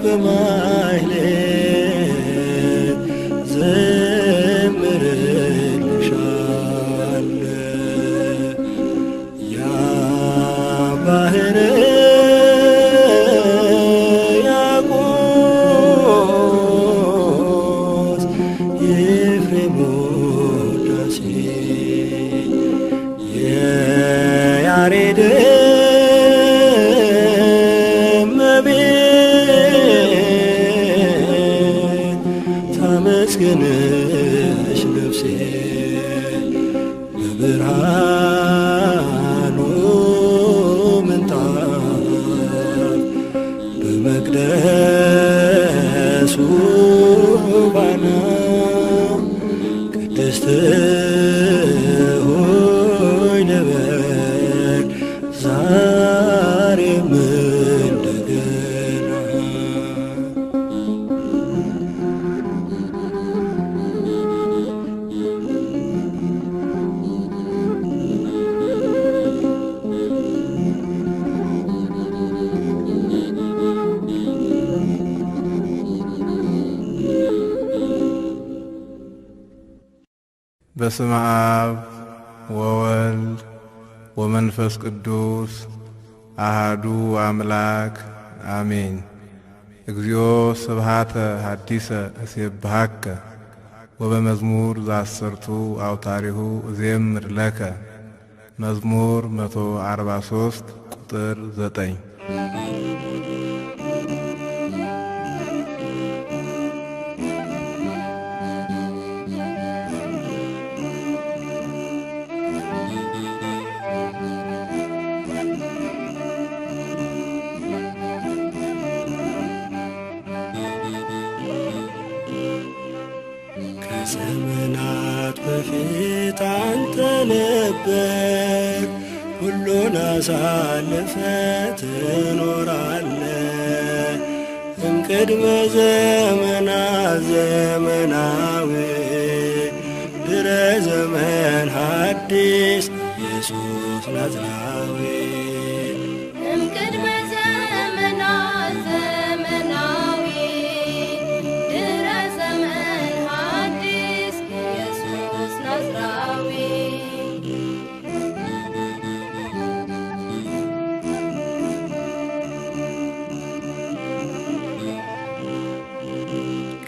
በማኅሌት ዘምርልሻለሁ ያ ባህር ያቆስ የኤፍሬም ውዳሴ የያሬድ እመቤት ታመስግንሽ ነፍሴ በብርሃኑ ምንጣፍ በመቅደሱ ባና ቅድስት ሆይ ልበል ዛሬም እንደገና በስመ አብ ወወልድ ወመንፈስ ቅዱስ አሃዱ አምላክ አሜን። እግዚኦ ስብሐተ ሐዲሰ እሴብሐከ ወበመዝሙር ዘአሰርቱ አውታሪሁ እዜምር ለከ መዝሙር 143 ቁጥር 9 ከዘመናት በፊት በፊት አንተ ነበር ሁሉን አሳልፈ ትኖራለ እምቅድመ ዘመናት ዘመናዊ ድረ ዘመን ሐዲስ ኢየሱስ ናዝራዊ እምቅድመ ዘመናት ዘመናዊ ድረ ዘመን ሐዲስ ኢየሱስ ናዝራዊ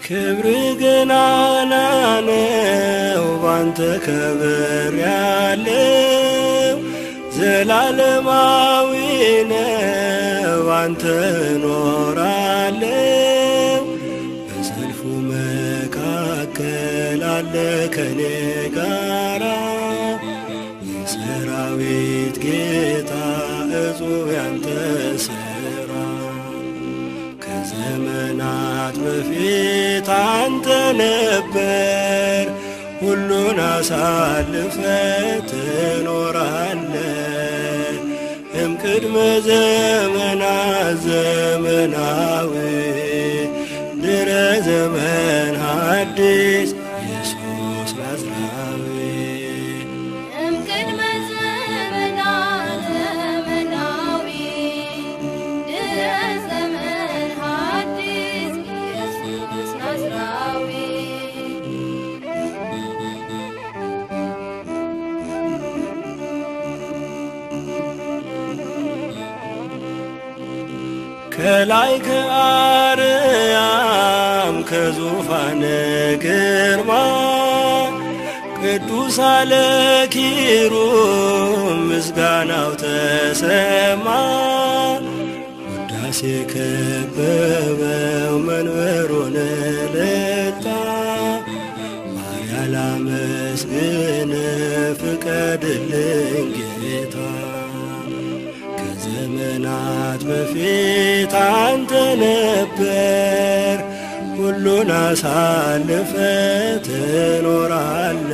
ክብር ገናና ነው ባንተ ከብር ያለው ዘላለማዊ ነው ባንተ ኖራለው በሰልፉ መካከል አለ ከኔ ጋራ የሰራዊት ጌታ እጹብ ያንተ ሥራ ከዘመናት በፊት አንተ ነበር ሁሉን አሳልፈ ትኖራለ እምቅድመ ዘመናት ዘመናዊ ድረ ዘመን ሐዲስ ኢየሱስ ናዝራዊ እምቅድመ ዘመናት ዘመናዊ ድረ ዘመን ሐዲስ ኢየሱስ ናዝራዊ ከላይ ከአርያም ከዙፋን ግርማ ቅዱስ አለ ኪሩብ ምስጋናው ተሰማ ውዳሴ ከበበው መንበሩን ልታ ባሪያ ላመስግን ፍቀድልኝ ጌታ ከዘመናት በፊት አንተ ነበር ሁሉን አሳልፈ ትኖራለ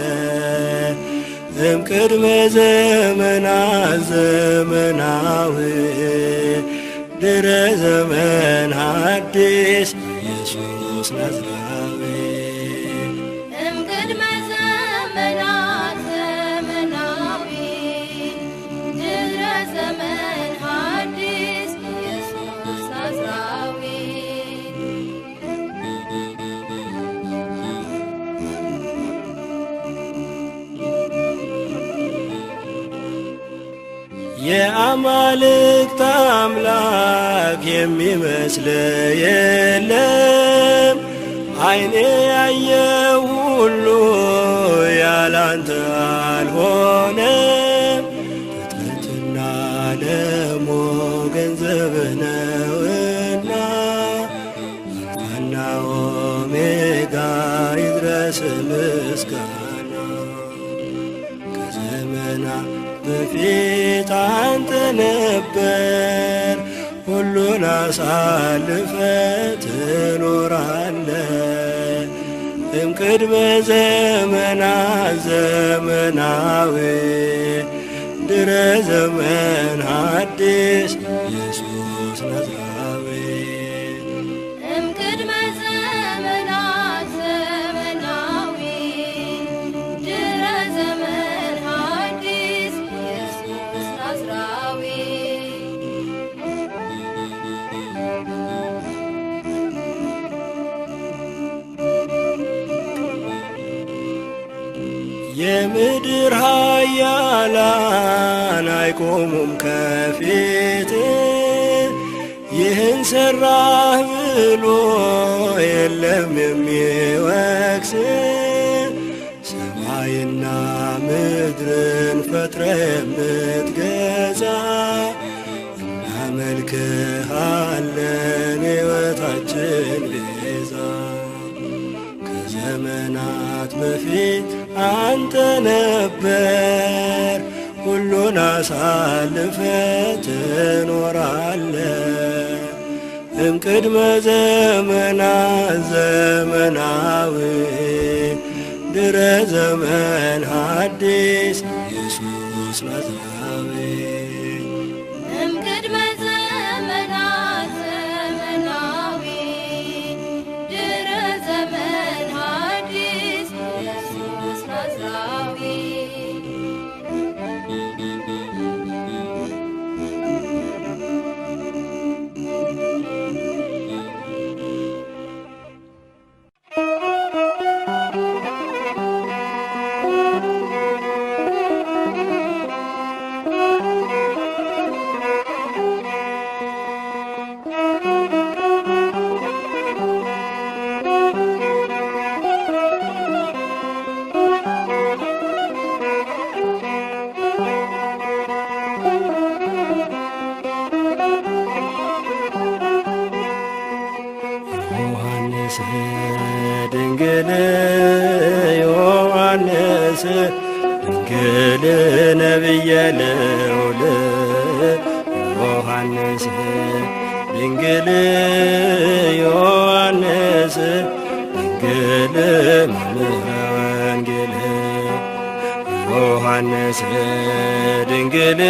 እምቅድመ ዘመናት ዘመናዊ ድረ ዘመን ሐዲስ ኢየሱስ ናዝራዊ እምቅድመ ዘመናት ዘመናዊ ድረ ዘመን ሐዲስ ኢየሱስ ናዝራዊ የአማልክት አምላክ የሚመስል የለም ዓይኔ ያየው ሁሉ ያላንተ አልሆነም ፍጥረትና ዓለሙ ገንዘብህ ነውና አልፋና ኦሜጋ ይድረስ ምስጋና ከዘመናት በፊት አንተ ነበር ሁሉን አሳልፈ ትኖራለ እምቅድመ ዘመናት ዘመናዊ ድረ ዘመን ሐዲስ ኢየሱስ ናዝራዊ እምቅድመ ዘመናት ዘመናዊ ድረ ዘመን ሐዲስ ኢየሱስ ናዝራዊ የምድር ኃያላን አይቆሙም ከፊት ይህን ሰራህ ብሎ የለም የሚወቅስ ሰማይና ምድርን ፈጥረ የምትገዛ እናመልክሃለን ሕይወታችን ቤዛ ከዘመናት በፊት አንተ ነበር ሁሉን አሳልፈ ትኖራለ እምቅድመ ዘመናት ዘመናዊ ድረ ዘመን ሐዲስ ኢየሱስ ናዝራዊ እምቅድመ ዘመናት ዘመናዊ ድረ ዘመን ሐዲስ ኢየሱስ ናዝራዊ ዮሐንስ ድንግል ዮሐንስ ድንግል ነቢየ ልዑል ዮሐንስ ድንግል ዮሐንስ ድንግል መምህረ ወንጌል ዮሐንስ ድንግል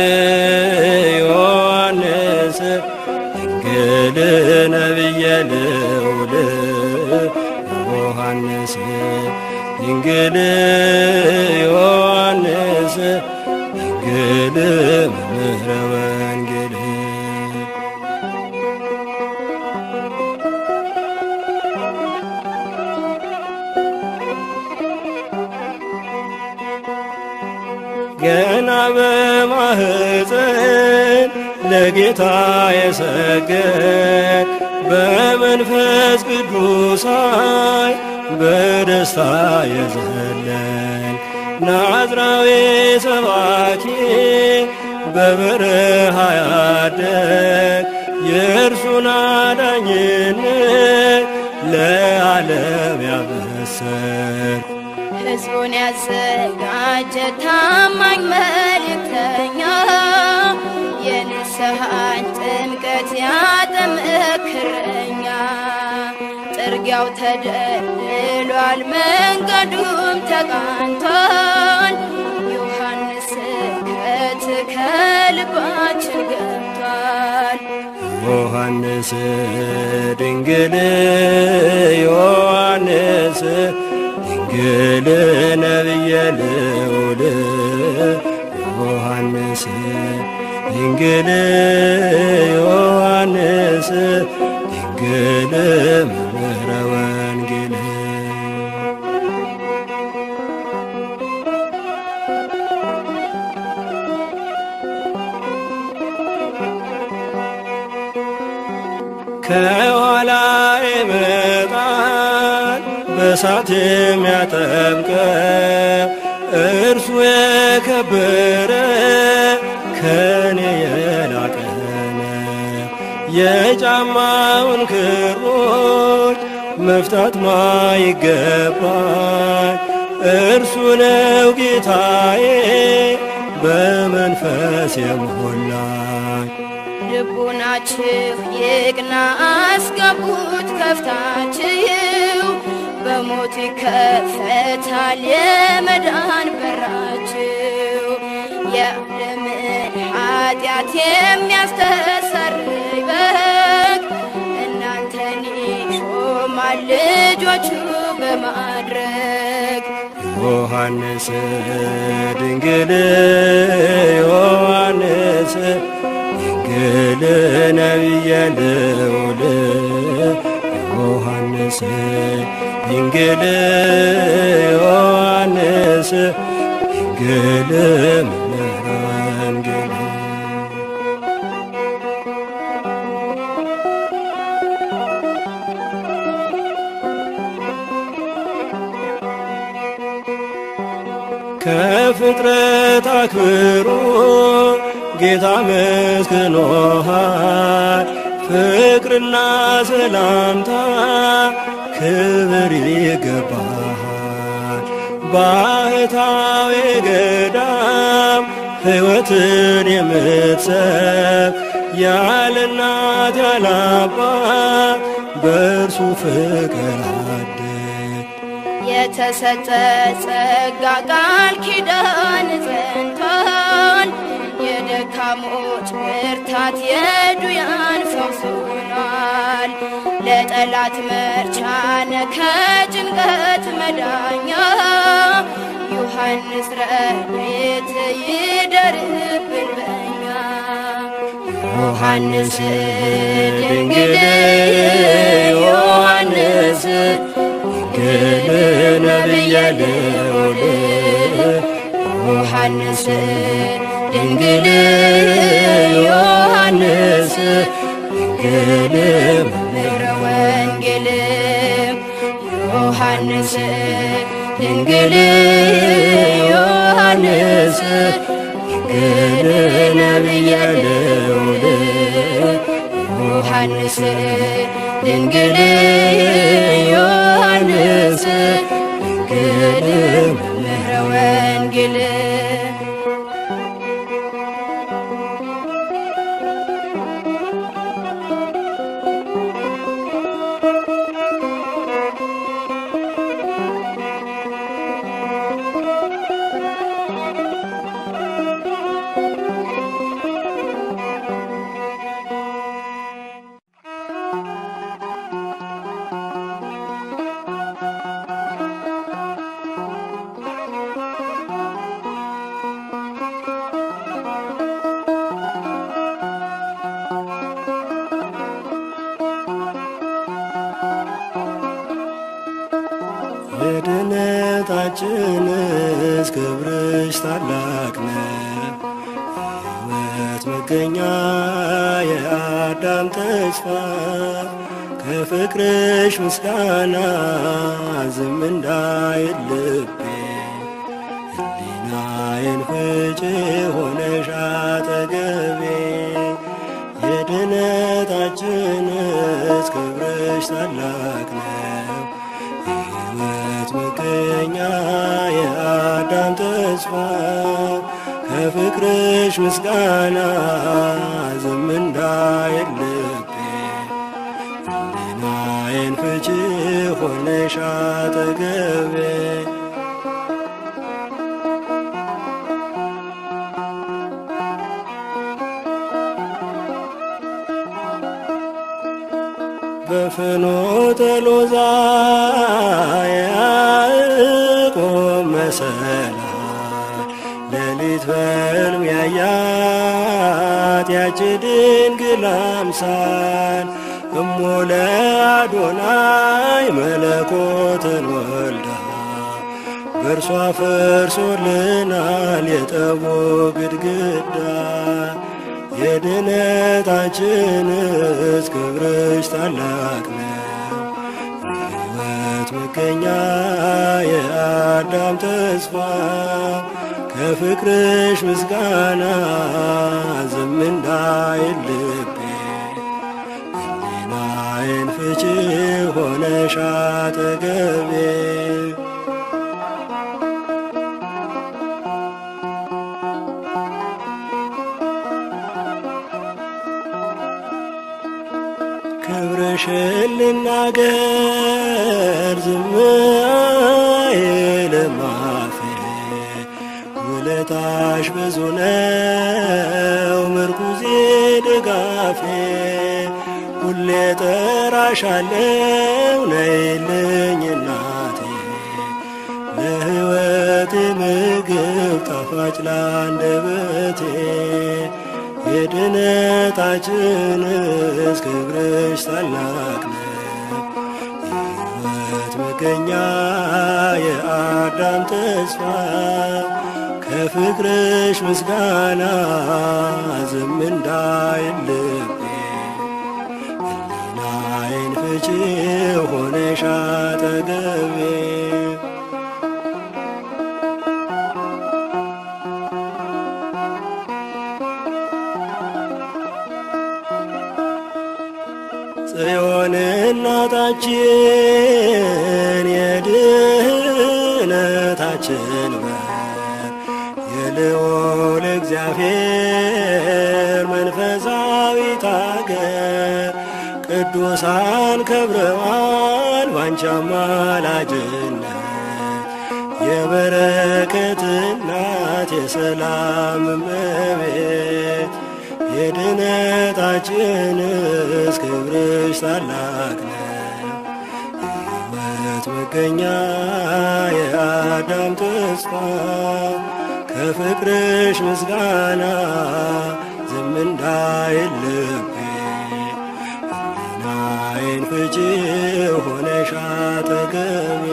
ዮሐንስ ድንግል ነቢየ ልዑል ዮሐንስ ድንግል ዮሐንስ ድንግል መምህረ ወንጌል ገና በማህፀን ለጌታ የሰገድ በመንፈስ ቅዱስ ኃይል በደስታ የዘለን ናዝራዊ ሰባኪ በበረሃ ያደግ የእርሱን አዳኝነት ለዓለም ያበሰር ሕዝቡን ያዘጋጀ ታማኝ መልእክተኛ የንስሐን ጥምቀት ያጠምቅ እረኛ ጥርጊያው ተደልድሏል መንገዱም ተቃንቷል ዮሐንስ ስብከት ከልባችን ገብቷል ዮሐንስ ድንግል ዮሐንስ ድንግል ነቢየ ልዑል ዮሐንስ ድንግል ዮሐንስ ድንግል መምህረ ወንጌል ከኋላ ይመጣል በእሳት የሚያጠምቀው እርሱ የከበረ ከኔ የላቀ ነው። የጫማውን ክሮች መፍታት ማይገባኝ እርሱ ነው ጌታዬ በመንፈስ የሞላኝ። ልቡናችሁ ይቅና አስገቡት ከፍታችሁ በሞት ይከፈታል የመዳን በራችሁ የዓለምን ኃጢአት የሚያስተሰርይ በግ እናንተን ይሾማል ልጆቹ በማድረግ ዮሐንስ ድንግል ዮሐንስ ድንግል ነቢየ ልዑል ዮሐንስ ድንግል ዮሐንስ ድንግል መምህረ ወንጌል ከፍጥረት አክብሮ ጌታ መስክኖሃል ፍቅርና ሰላምታ ክብር ይገባሃል። ባህታዊ ገዳም ሕይወትን የምትሰብ ያለ እናት ያለ አባት በእርሱ ፍቅር አደግ የተሰጠ ጸጋ ቃል ኪዳን ጸንቷል። የደካሞች ብርታት የዱያን ፈውስ ሆኗል። ለጠላት መርቻነ ከጭንቀት መዳኛ ዮሐንስ ረድኤት ይደርብን በኛ። ዮሐንስ ድንግል ዮሐንስ ድንግል ነቢየ ልዑል ዮሐንስ ድንግል ዮሐንስ ድንግል መምህረ ወንጌል ዮሐንስ ድንግል ዮሐንስ ድንግል ነቢየ ልዑል ዮሐንስ ድንግል ዮሐንስ ድንግል መምህረ ወንጌል የድነታችንስ ክብርሽ ታላቅ ነው። ሕይወት መገኛ የአዳም ተስፋ ከፍቅርሽ ምስጋና ዝም እንዳይል ልቤ ሕሊናዬን ፍጭ ሆነሽ አጠገቤ። የድነታችንስ ክብርሽ ታላቅ ነው። ሕይወት መገኛ የአዳም ተስፋ ከፍቅርሽ ምስጋና ዝም እንዳይል ልቤ ሕሊናዬን ፍቺ ሆነሽ አጠገቤ። በፍኖተ ሎዛ የያዕቆብ መሰላል ሌሊት በሕልም ያያት ያች ድንግል አምሳል እሞ ለአዶናይ መለኮትን ወልዳ በእርሷ ፈርሶልናል የጠቡ ግድግዳ። የድነታችንስ ክብርሽ ታላቅ ነው። ሕይወት መገኛ የአዳም ተስፋ ከፍቅርሽ ምስጋና ዝም እንዳይል ልቤ ሕሊናዬን ፍቺ ሆነሽ አጠገቤ። ክብርሽን ልናገር ዝም አይልም አፌ፣ ውለታሽ ብዙ ነው ምርኩዜ ድጋፌ። ሁሌ ጠራሻለው ነይልኝ እናቴ፣ ለሕይወቴ ምግብ ጣፋጭ ላንደበቴ። የድነታችንስ ክብርሽ ታላቅ ነው። ሕይወት መገኛ የአዳም ተስፋ ከፍቅርሽ ምስጋና ዝም እንዳይል ልቤ ሕሊናዬን ፍቺ ሆነሽ አጠገቤ። ጽዮን እናታችን የድህነታችን በር የልዑል እግዚአብሔር መንፈሳዊት አገር ቅዱሳን ከብረዋል ባንቺ አማላጅነት የበረከት እናት የሰላም እመቤት የድነታችንስ ክብርሽ ታላቅ ነው። የሕይወት መገኛ የአዳም ተስፋ ከፍቅርሽ ምስጋና ዝም እንዳይል ልቤ ሕሊናዬን ፍቺ ሆነሽ አጠገቤ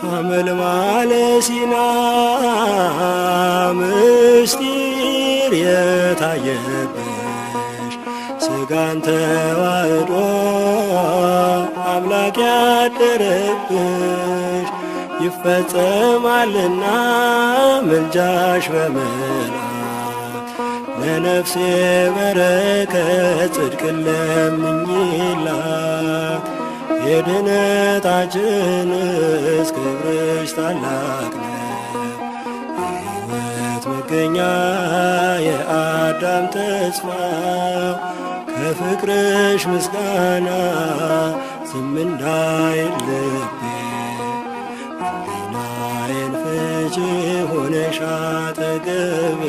ሐመልማለ ሲና ምስጢር የታየብሽ ሥጋን ተዋህዶ አምላክ ያደረብሽ ይፈጸማልና ምልጃሽ በመላክ ለነፍሴ በረከት ጽድቅን ለምኝላት የድነታችንስ ክብርሽ ታላቅ ነው። የሕይወት መገኛ የአዳም ተስፋ ከፍቅርሽ ምስጋና ዝም እንዳይል ልቤ ሕሊናዬን ፍቺ ሆነሽ አጠገቤ